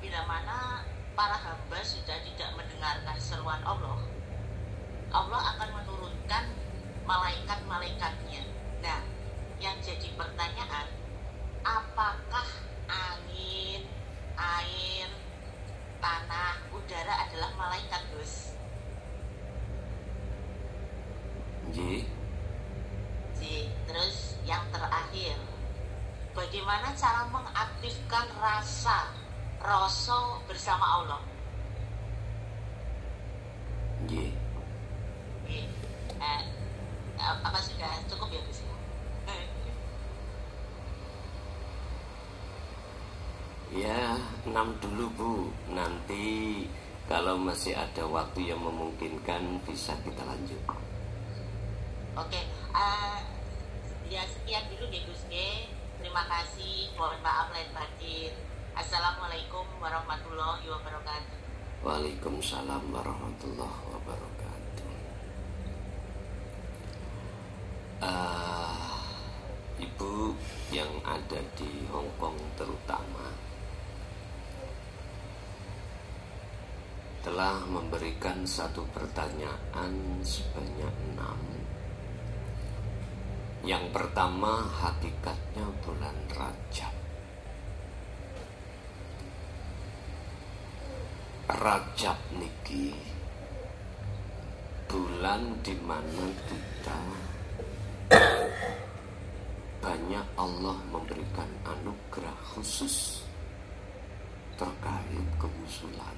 bila mana para hamba sudah tidak mendengarkan seruan Allah, Allah akan menurunkan malaikat-malaikatnya. Nah, yang jadi pertanyaan, apakah angin, air, tanah, udara adalah malaikat, Gus? Terus yang terakhir, bagaimana cara mengaktifkan rasa bersama Allah? Apa sudah cukup ya, Gus? Ya, 6 dulu Bu. Nanti kalau masih ada waktu yang memungkinkan bisa kita lanjut. Oke, ya sekian dulu deh Gus G. Terima kasih, mohon maaf lahir batin. Assalamualaikum warahmatullahi wabarakatuh. Waalaikumsalam warahmatullahi wabarakatuh. Ibu yang ada di Hong Kong terutama telah memberikan satu pertanyaan sebanyak 6. Yang pertama, hakikatnya bulan Rajab. Rajab niki bulan di mana kita banyak Allah memberikan anugerah khusus terkait kewusulan.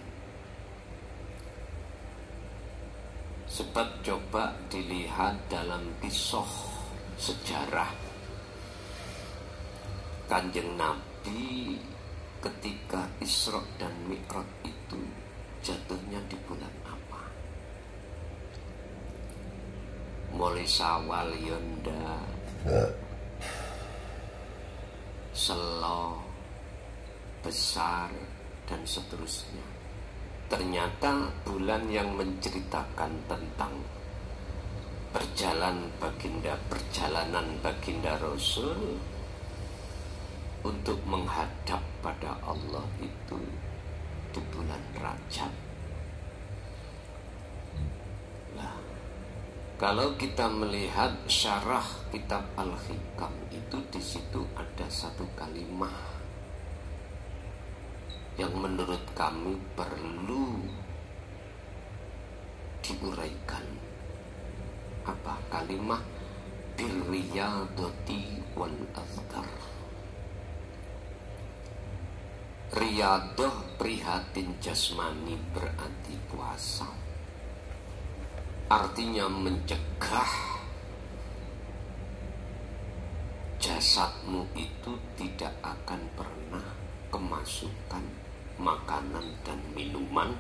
Sebab coba dilihat dalam kisah sejarah Kanjeng Nabi ketika Isra dan Mi'raj itu jatuhnya di bulan apa? Mulai Syawal yonda, Selo, Besar dan seterusnya. Ternyata bulan yang menceritakan tentang perjalanan baginda Rasul untuk menghadap pada Allah itu di bulan Rajab. Nah, kalau kita melihat syarah kitab Al-Hikam itu, di situ ada satu kalimat yang menurut kami perlu diuraikan. Apa kalimat? Birriyadati wal azkar. Riyadah prihatin jasmani berarti puasa. Artinya mencegah jasadmu itu tidak akan pernah kemasukan makanan dan minuman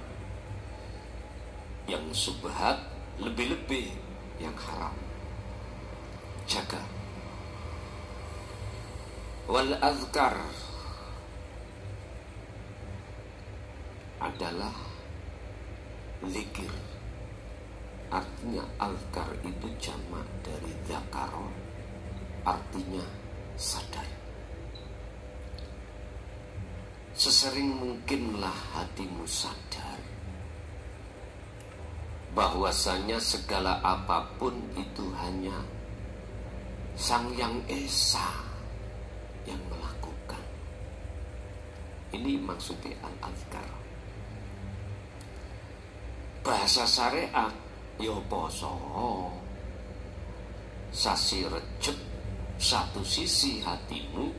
yang subhat, lebih-lebih yang haram. Jaga. Wal azkar adalah zikir. Artinya azkar itu jamak dari zakaro, artinya sadar. Sesering mungkinlah hatimu sadar bahwasanya segala apapun itu hanya Sang Yang Esa yang melakukan. Ini maksudnya al-azkar. Bahasa syariat yo poso, sasi Rejab, satu sisi hatimu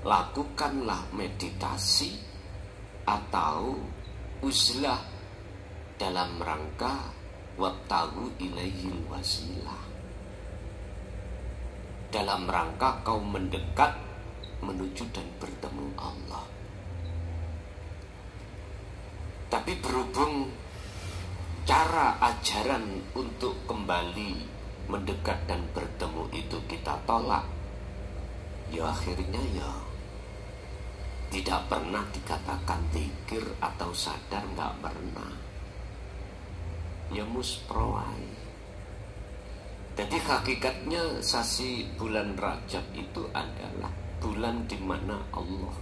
lakukanlah meditasi atau uzlah dalam rangka wabtagu ilaihil wasilah, dalam rangka kau mendekat menuju dan bertemu Allah. Tapi berhubung cara ajaran untuk kembali mendekat dan bertemu itu kita tolak, ya akhirnya ya tidak pernah dikatakan zikir atau sadar, nggak pernah. Ya musproai. Jadi hakikatnya sasi bulan Rajab itu adalah bulan di mana Allah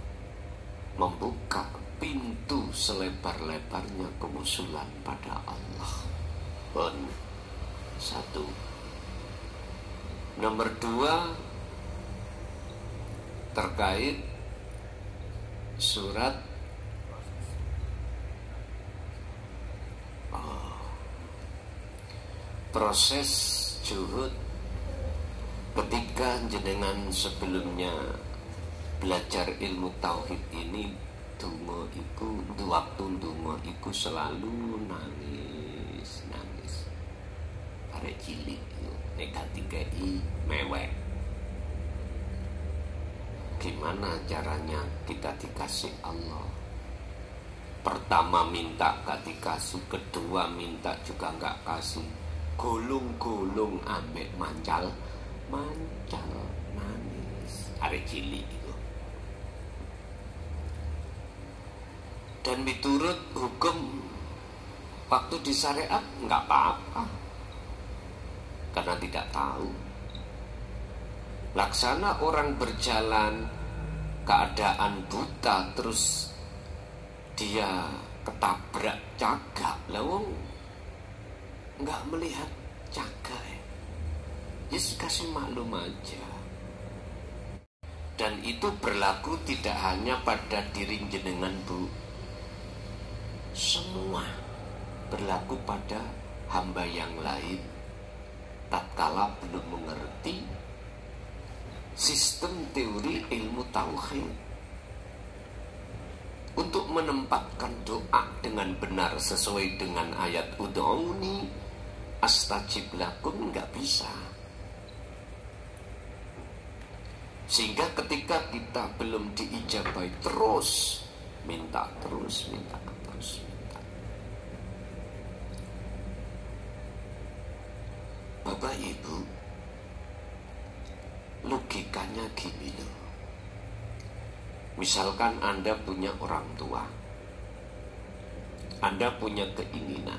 membuka pintu selebar-lebarnya kewusulan pada Allah. Pun satu. Nomor dua, terkait surat proses juhud ketika jenengan sebelumnya belajar ilmu tauhid ini, donga iku waktu donga iku selalu nangis arek cilik nek dikai mewek. Gimana caranya kita dikasih Allah? Pertama minta gak dikasih, kedua minta juga gak kasih, gulung-gulung ambek mancal nangis arek cilik itu. Dan miturut hukum waktu di syariat nggak apa-apa, karena tidak tahu. Laksana orang berjalan keadaan buta terus dia ketabrak cagak, lawang nggak melihat cagak, just kasih maklum aja. Dan itu berlaku tidak hanya pada diri jenengan, Bu, semua berlaku pada hamba yang lain tatkala belum mengerti sistem teori ilmu tauhid. Untuk menempatkan doa dengan benar sesuai dengan ayat ud'uni astajib lakum nggak bisa. Sehingga ketika kita belum diijabai terus minta. Bapak Ibu, logikanya gini loh. Misalkan Anda punya orang tua, Anda punya keinginan.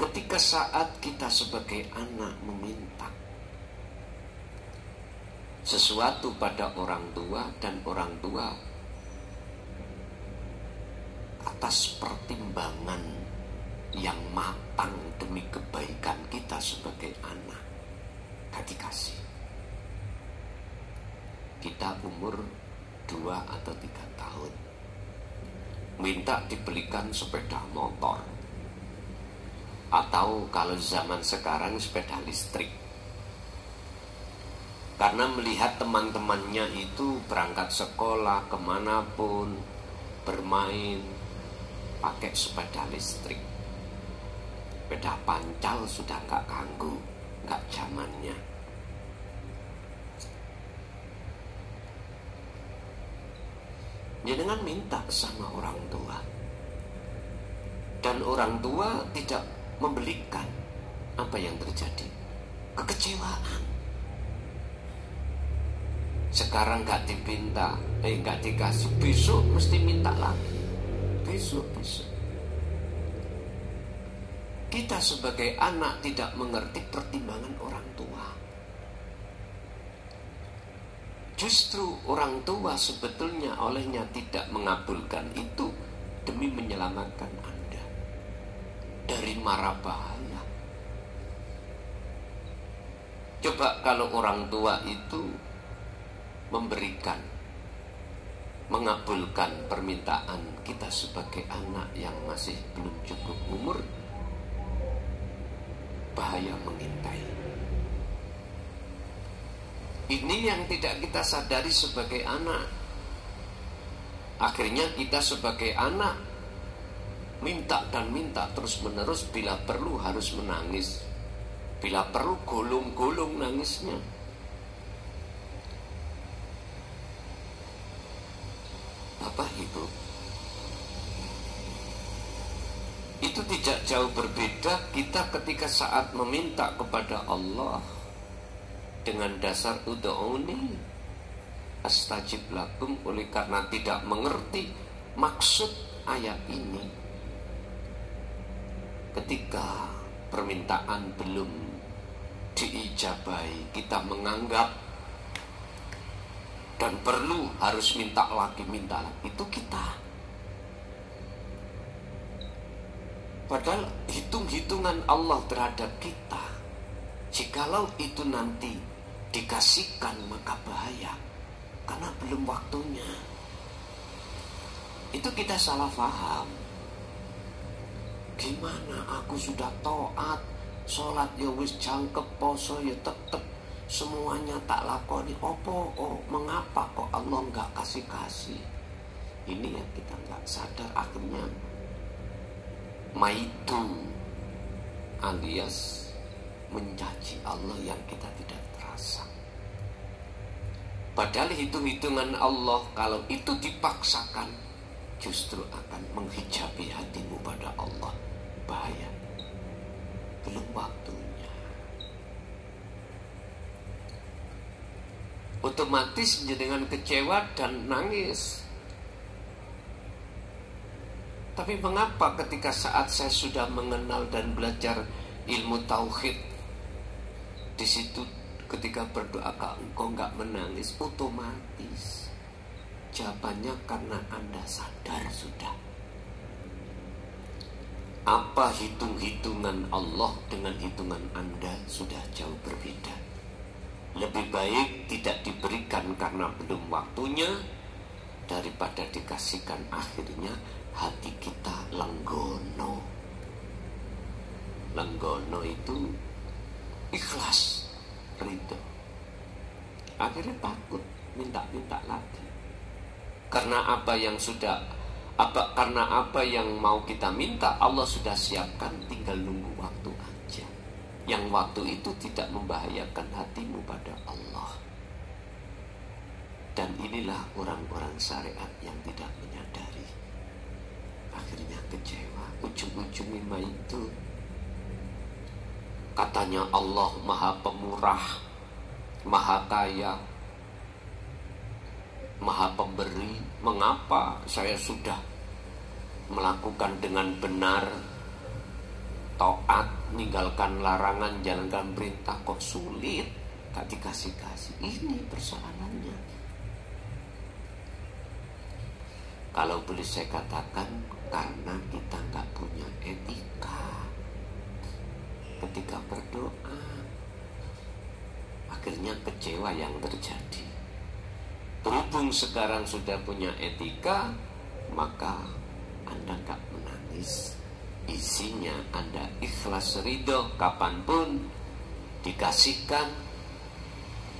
Ketika saat kita sebagai anak meminta sesuatu pada orang tua, dan orang tua atas pertimbangan yang matang demi kebaikan kita sebagai anak, gak dikasih. Kita umur 2 atau 3 tahun minta dibelikan sepeda motor, atau kalau zaman sekarang sepeda listrik, karena melihat teman-temannya itu berangkat sekolah kemanapun bermain pakai sepeda listrik. Sepeda pancal sudah gak kanggu, gak zamannya. Jangan minta sama orang tua, dan orang tua tidak membelikan. Apa yang terjadi? Kekecewaan. Sekarang gak dipinta, gak dikasih, besok mesti minta lagi. Besok. Kita sebagai anak tidak mengerti pertimbangan orang tua. Justru orang tua sebetulnya olehnya tidak mengabulkan itu demi menyelamatkan Anda dari mara bahaya. Coba kalau orang tua itu memberikan, mengabulkan permintaan kita sebagai anak yang masih belum cukup umur, bahaya mengintai. Ini yang tidak kita sadari sebagai anak. Akhirnya kita sebagai anak minta dan minta terus menerus, bila perlu harus menangis, bila perlu gulung-gulung nangisnya. Bapak Ibu, itu tidak jauh berbeda kita ketika saat meminta kepada Allah dengan dasar ud'uni astajib lakum, oleh karena tidak mengerti maksud ayat ini. Ketika permintaan belum diijabai, kita menganggap dan perlu harus minta lagi itu kita. Padahal hitung-hitungan Allah terhadap kita, jikalau itu nanti dikasihkan maka bahaya, karena belum waktunya. Itu kita salah paham. Gimana aku sudah taat, sholat ya wis jangkep, poso ya tetep, semuanya tak lakoni, mengapa kok Allah nggak kasih? Ini yang kita nggak sadar, akhirnya maitu alias mencaci Allah yang kita tidak terasa. Padahal hitung-hitungan Allah kalau itu dipaksakan justru akan menghijabi hatimu pada Allah. Bahaya, belum waktunya. Otomatis dengan kecewa dan nangis. Tapi mengapa ketika saat saya sudah mengenal dan belajar ilmu tauhid, di situ ketika berdoa ke engkau nggak menangis? Otomatis jawabannya karena Anda sadar sudah. Apa hitung-hitungan Allah dengan hitungan Anda sudah jauh berbeda. Lebih baik tidak diberikan karena belum waktunya, daripada dikasihkan akhirnya hati kita lenggono. Lenggono itu ikhlas, ridho. Akhirnya takut, minta-minta lagi. Karena apa yang mau kita minta Allah sudah siapkan, tinggal nunggu waktu aja. Yang waktu itu tidak membahayakan hatimu pada Allah. Dan inilah orang-orang syariat yang tidak menyadari. Akhirnya kecewa, ujung-ujungnya itu. Katanya Allah Maha Pemurah, Maha Kaya, Maha Pemberi. Mengapa saya sudah melakukan dengan benar, taat, meninggalkan larangan, jalankan perintah, kok sulit, gak dikasih-kasih? Ini persoalannya. Kalau boleh saya katakan, karena kita gak punya etika ketika berdoa. Akhirnya kecewa yang terjadi. Berhubung sekarang sudah punya etika, maka Anda gak menangis. Isinya Anda ikhlas ridho kapanpun dikasihkan.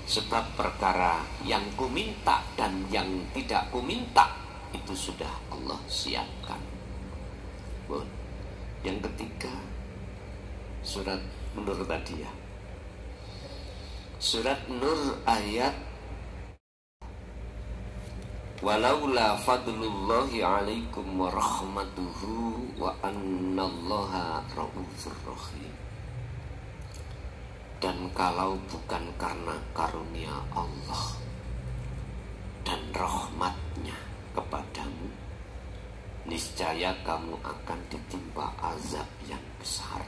Sebab perkara yang ku minta dan yang tidak ku minta itu sudah Allah siapkan. Yang ketiga, surat Nur tadi ya. Surat Nur ayat walaula fadlullahi alaikum wa rahmatuhu wa annallaha raufur rahim. Dan kalau bukan karena karunia Allah dan rahmatnya kepadamu, niscaya kamu akan ditimpa azab yang besar.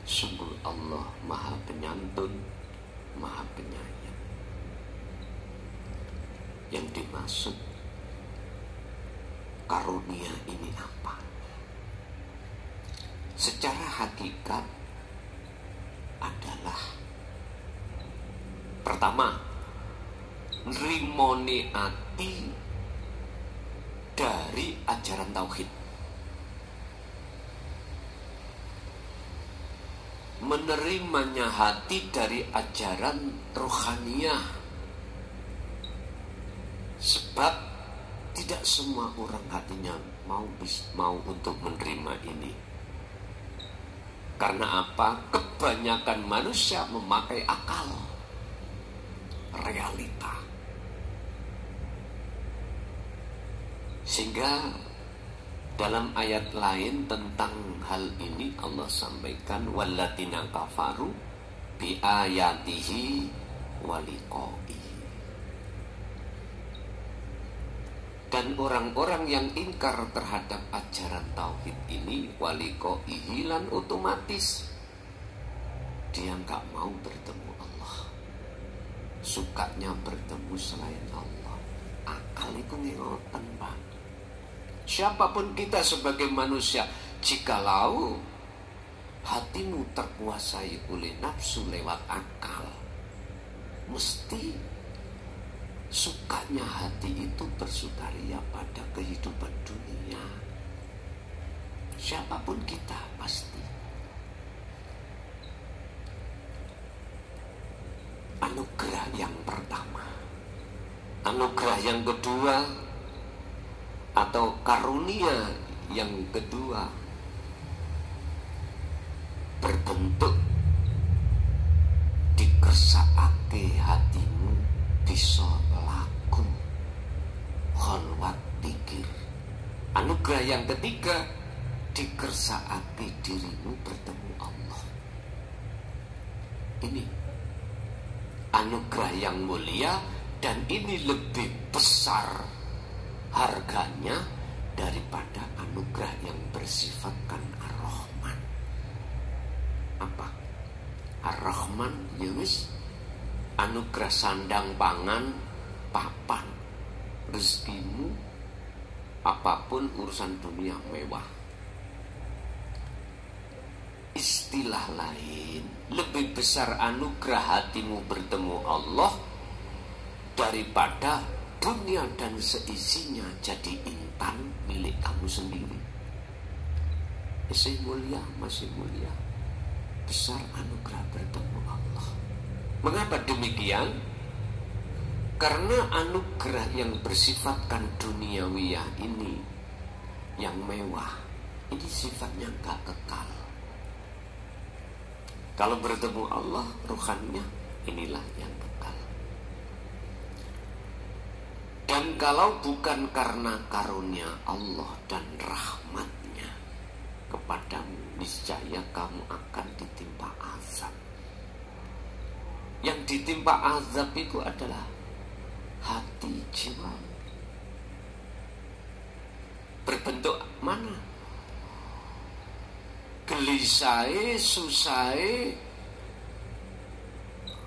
Sungguh Allah Maha Penyantun, Maha Penyayang. Yang dimaksud karunia ini apa? Secara hakikat adalah pertama, nrimone ati dari ajaran tauhid. Menerimanya hati dari ajaran rohaniyah. Sebab tidak semua orang hatinya mau untuk menerima ini. Karena apa? Kebanyakan manusia memakai akal, realita. Sehingga dalam ayat lain tentang hal ini Allah sampaikan wallatina kafaru bi ayatihi wa liqa'i. Dan orang-orang yang ingkar terhadap ajaran tauhid ini waliko ihilan, otomatis dia nggak mau bertemu Allah. sukanya bertemu selain Allah. Akal itu ngoten, Pak. Siapapun kita sebagai manusia, jikalau hatimu terkuasai oleh nafsu lewat akal, mesti sukanya hati itu bersukaria pada kehidupan dunia. Siapapun kita pasti. Anugerah yang pertama. Anugerah yang kedua atau karunia yang kedua berbentuk dikersakake hatimu bisa laku kholwat pikir. Anugerah yang ketiga dikersakake dirimu bertemu Allah. Ini anugerah yang mulia, dan ini lebih besar harganya daripada anugerah yang bersifatkan Ar-Rahman. Apa? Ar-Rahman ya wis, anugerah sandang pangan papan, rezekimu apapun urusan dunia mewah. Istilah lain, lebih besar anugerah hatimu bertemu Allah daripada dunia dan seisinya jadi intan milik kamu sendiri. Masih mulia, masih mulia. Besar anugerah bertemu Allah. Mengapa demikian? Karena anugerah yang bersifatkan duniawiyah ini, yang mewah, ini sifatnya gak kekal. Kalau bertemu Allah, ruhannya inilah yang kekal. Dan kalau bukan karena karunia Allah dan rahmatnya kepadamu, niscaya kamu akan ditimpa azab. Yang ditimpa azab itu adalah hati jiwa. Berbentuk mana? Gelisai, susai,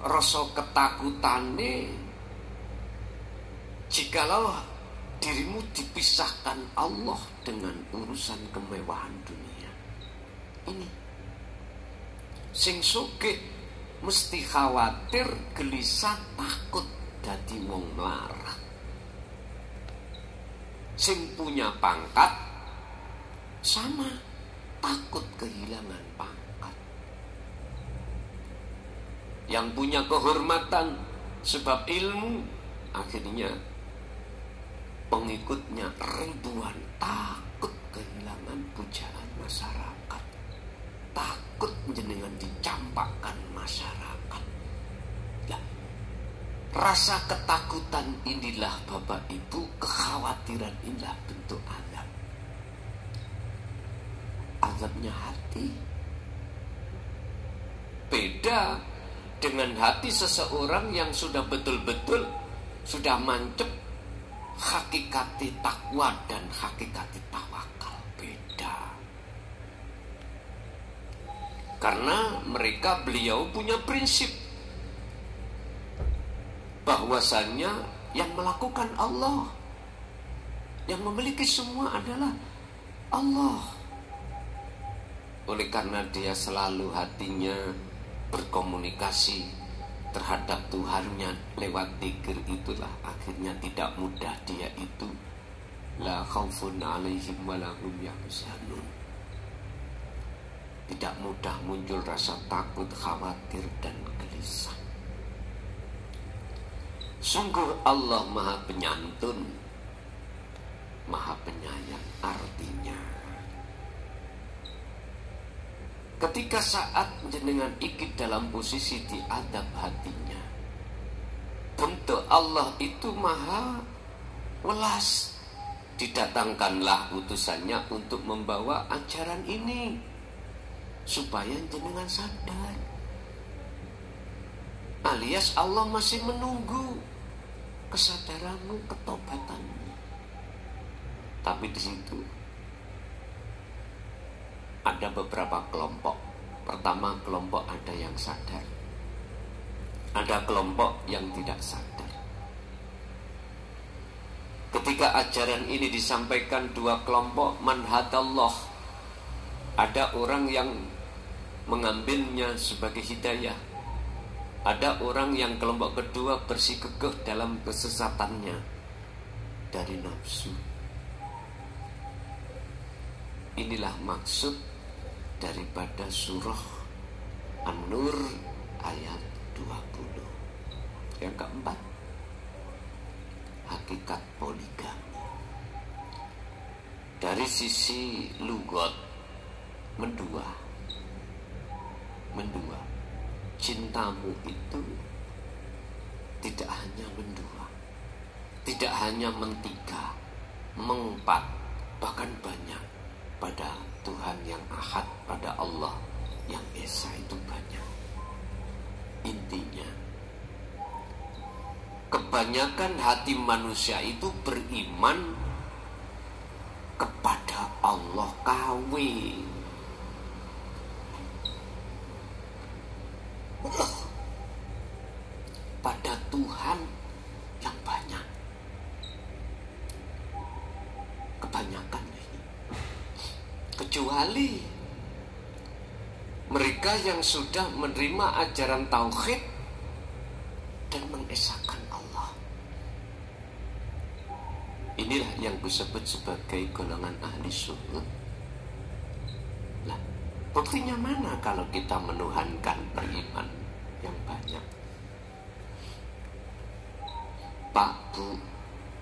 rasa ketakutane, jikalau dirimu dipisahkan Allah dengan urusan kemewahan dunia. Ini sing sugih mesti khawatir, gelisah, takut dadi wong melarat. Sing punya pangkat sama, takut kehilangan pangkat. Yang punya kehormatan sebab ilmu, akhirnya pengikutnya ribuan, takut kehilangan pujaan masyarakat, takut jenengan dicampakkan masyarakat. Nah, rasa ketakutan inilah Bapak Ibu, kekhawatiran inilah bentuk azab. Azabnya hati beda dengan hati seseorang yang sudah betul-betul sudah mancep hakikati takwa dan hakikati tawakal. Beda. Karena beliau punya prinsip bahwasannya yang melakukan Allah, yang memiliki semua adalah Allah. Oleh karena dia selalu hatinya berkomunikasi terhadap Tuhannya lewat zikir, itulah akhirnya tidak mudah dia itu la khaufun alaihim walahum yahzanun. Tidak mudah muncul rasa takut, khawatir dan gelisah. Sungguh Allah Maha Penyantun, Maha Penyayang. Artinya ketika saat jenengan ikut dalam posisi diadab hatinya, bentuk Allah itu maha welas. Didatangkanlah utusannya untuk membawa ajaran ini supaya jenengan sadar, alias Allah masih menunggu kesadaranmu, ketobatanmu. Tapi di situ ada beberapa kelompok. Pertama, kelompok ada yang sadar. Ada kelompok yang tidak sadar. Ketika ajaran ini disampaikan dua kelompok, manhadallah, ada orang yang mengambilnya sebagai hidayah. Ada orang yang kelompok kedua bersikukuh dalam kesesatannya dari nafsu. Inilah maksud daripada surah An-Nur ayat 20. Yang keempat, hakikat poligami. Dari sisi lugat, mendua. Cintamu itu tidak hanya mendua, tidak hanya mentiga, mengempat, bahkan banyak. Pada Tuhan yang Ahad, pada Allah yang Esa itu banyak. Intinya, kebanyakan hati manusia itu beriman kepada Allah kawin. Pada Tuhan yang banyak. Kebanyakan ini. Kecuali mereka yang sudah menerima ajaran tauhid dan mengesahkan Allah. Inilah yang disebut sebagai golongan ahli syuhud. Lah, buktinya mana kalau kita menuhankan beriman yang banyak? Pak Bu,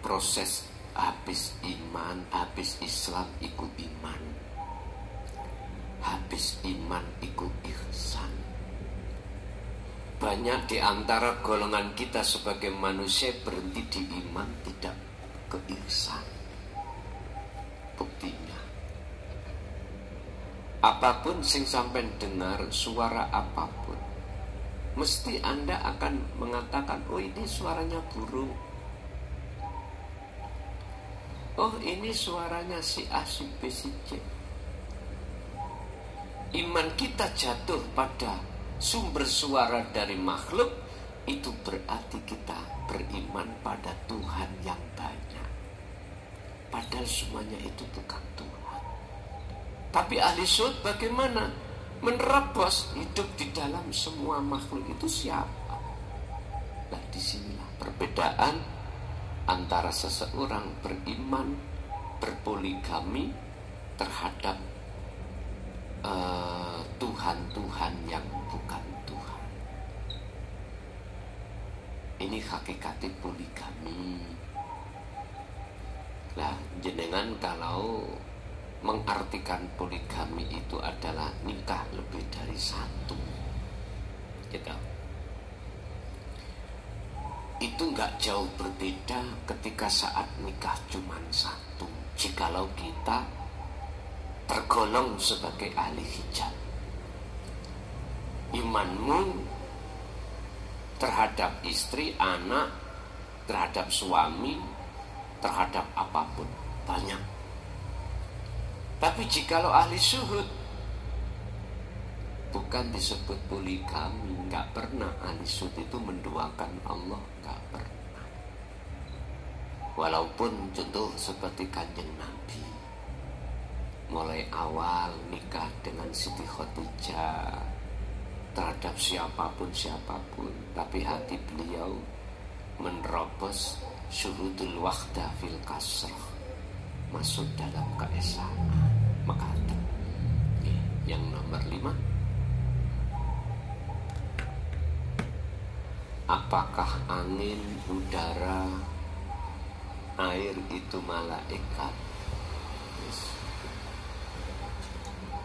proses habis iman, habis Islam ikut iman, habis iman ikut ihsan. Banyak di antara golongan kita sebagai manusia berhenti di iman, tidak ke ihsan. Buktinya, apapun sing sampai dengar, suara apapun, mesti Anda akan mengatakan, oh ini suaranya burung, oh ini suaranya si A, si B, si C. Iman kita jatuh pada sumber suara dari makhluk, itu berarti kita beriman pada Tuhan yang banyak. Padahal semuanya itu bukan Tuhan. Tapi ahli syuhud bagaimana? Menerabas hidup di dalam semua makhluk itu siapa? Nah, disinilah perbedaan antara seseorang beriman, berpoligami terhadap Tuhan-Tuhan yang bukan Tuhan. Ini hakikatnya poligami. Lah, jenengan kalau mengartikan poligami itu adalah nikah lebih dari satu, gitu. Itu nggak jauh berbeda ketika saat nikah cuma satu. Jikalau kita tergolong sebagai ahli hijab, imanmu terhadap istri, anak, terhadap suami, terhadap apapun banyak. Tapi jikalau ahli syuhud, bukan disebut poligami, nggak pernah ahli syuhud itu menduakan Allah, nggak pernah. Walaupun contoh seperti Kanjeng Nabi, mulai awal nikah dengan Siti Khadijah terhadap siapapun, tapi hati beliau menerobos syuhudul wahdah fil kasrah, masuk dalam keesaan. Maka yang nomor 5, apakah angin, udara, air itu malaikat?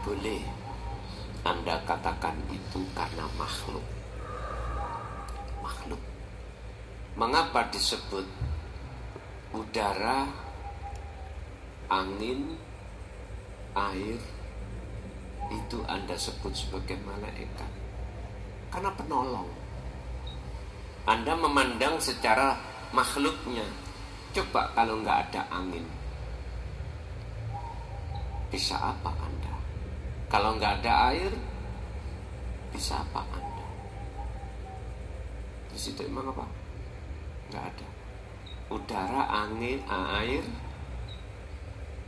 Boleh Anda katakan itu karena makhluk. Mengapa disebut udara, angin, air itu Anda sebut sebagai malaikat? Karena penolong. Anda memandang secara makhluknya. Coba kalau nggak ada angin, bisa apa Anda? Kalau nggak ada air, bisa apa Anda? Di situ emang apa? Nggak ada. Udara, angin, air,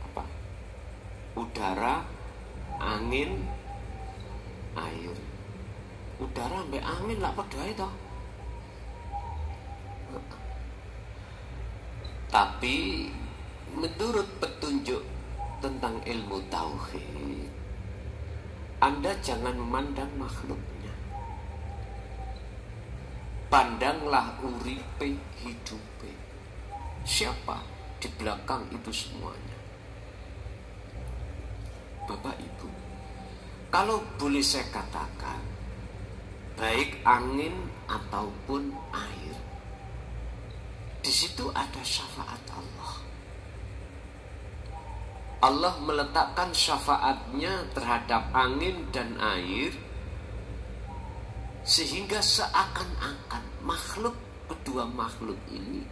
apa? Udara, angin, air. Udara sampai angin lah padha itu. Tapi menurut petunjuk tentang ilmu tauhid, Anda jangan memandang makhluknya. Pandanglah uripe hidupe. Siapa di belakang itu semuanya? Bapak Ibu, kalau boleh saya katakan, baik angin ataupun air, di situ ada syafaat Allah. Allah meletakkan syafaatnya terhadap angin dan air, sehingga seakan-akan kedua makhluk ini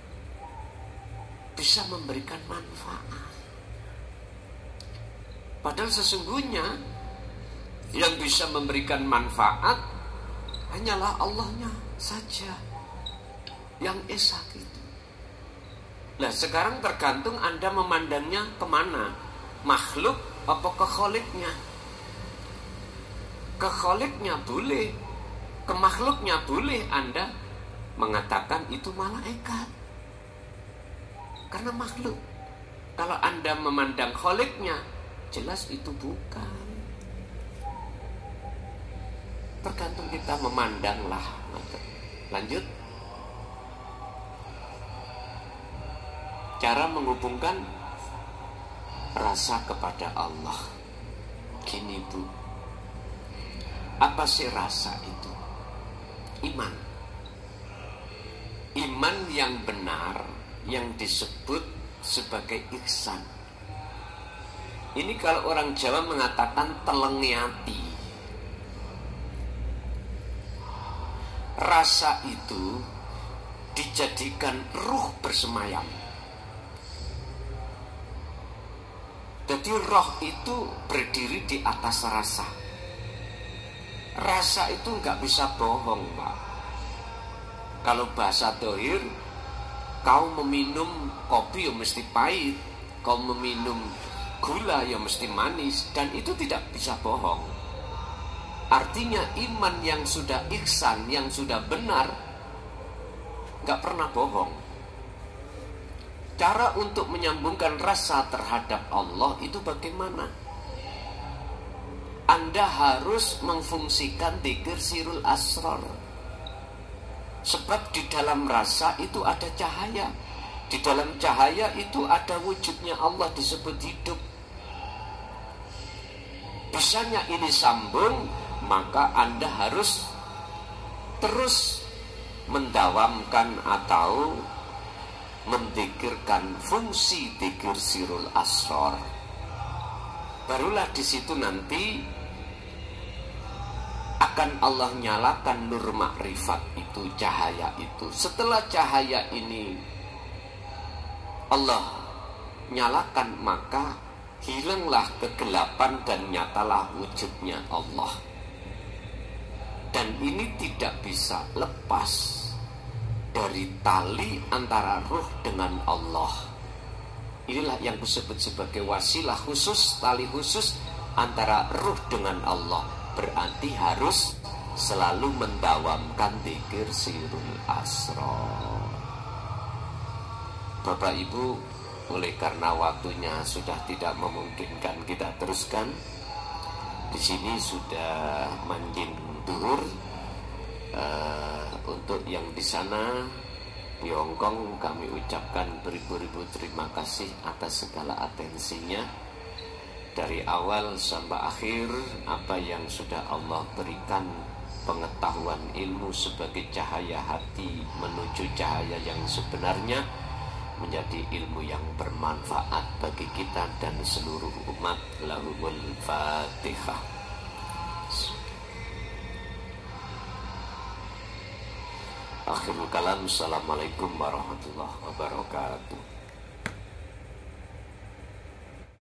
bisa memberikan manfaat. Padahal sesungguhnya yang bisa memberikan manfaat hanyalah Allahnya saja, yang esa gitu. Nah sekarang tergantung Anda memandangnya kemana, makhluk apa ke kholiknya. Ke kholiknya boleh, ke makhluknya boleh Anda mengatakan itu malaikat, karena makhluk. Kalau Anda memandang kholiknya, jelas itu bukan. Tergantung kita memandanglah. Lanjut. Cara menghubungkan rasa kepada Allah. Gini Bu, apa sih rasa itu? Iman. Iman yang benar, yang disebut sebagai ihsan. Ini kalau orang Jawa mengatakan telengiati. Rasa itu dijadikan ruh bersemayam. Jadi roh itu berdiri di atas rasa. Rasa itu nggak bisa bohong, Pak. Kalau bahasa dohir, kau meminum kopi ya mesti pahit, kau meminum gula ya mesti manis, dan itu tidak bisa bohong. Artinya iman yang sudah ihsan, yang sudah benar, nggak pernah bohong. Cara untuk menyambungkan rasa terhadap Allah itu bagaimana? Anda harus memfungsikan dzikir sirul asrar. Sebab di dalam rasa itu ada cahaya. Di dalam cahaya itu ada wujudnya Allah disebut hidup. Bisanya ini sambung, maka Anda harus terus mendawamkan atau mendikirkan fungsi dzikir sirul asrar. Barulah di situ nanti akan Allah nyalakan nur makrifat itu, cahaya itu. Setelah cahaya ini Allah nyalakan, maka hilanglah kegelapan dan nyatalah wujudnya Allah. Dan ini tidak bisa lepas dari tali antara ruh dengan Allah. Inilah yang disebut sebagai wasilah khusus, tali khusus antara ruh dengan Allah. Berarti harus selalu mendawamkan dzikir sirul asrar. Bapak Ibu, oleh karena waktunya sudah tidak memungkinkan kita teruskan. Di sini sudah manjing duhur. Untuk yang di sana di Hongkong, kami ucapkan beribu-ribu terima kasih atas segala atensinya. Dari awal sampai akhir, apa yang sudah Allah berikan pengetahuan ilmu sebagai cahaya hati menuju cahaya yang sebenarnya, menjadi ilmu yang bermanfaat bagi kita dan seluruh umat. Lahumul Fatihah. Akhirul kalam. Assalamualaikum warahmatullahi wabarakatuh.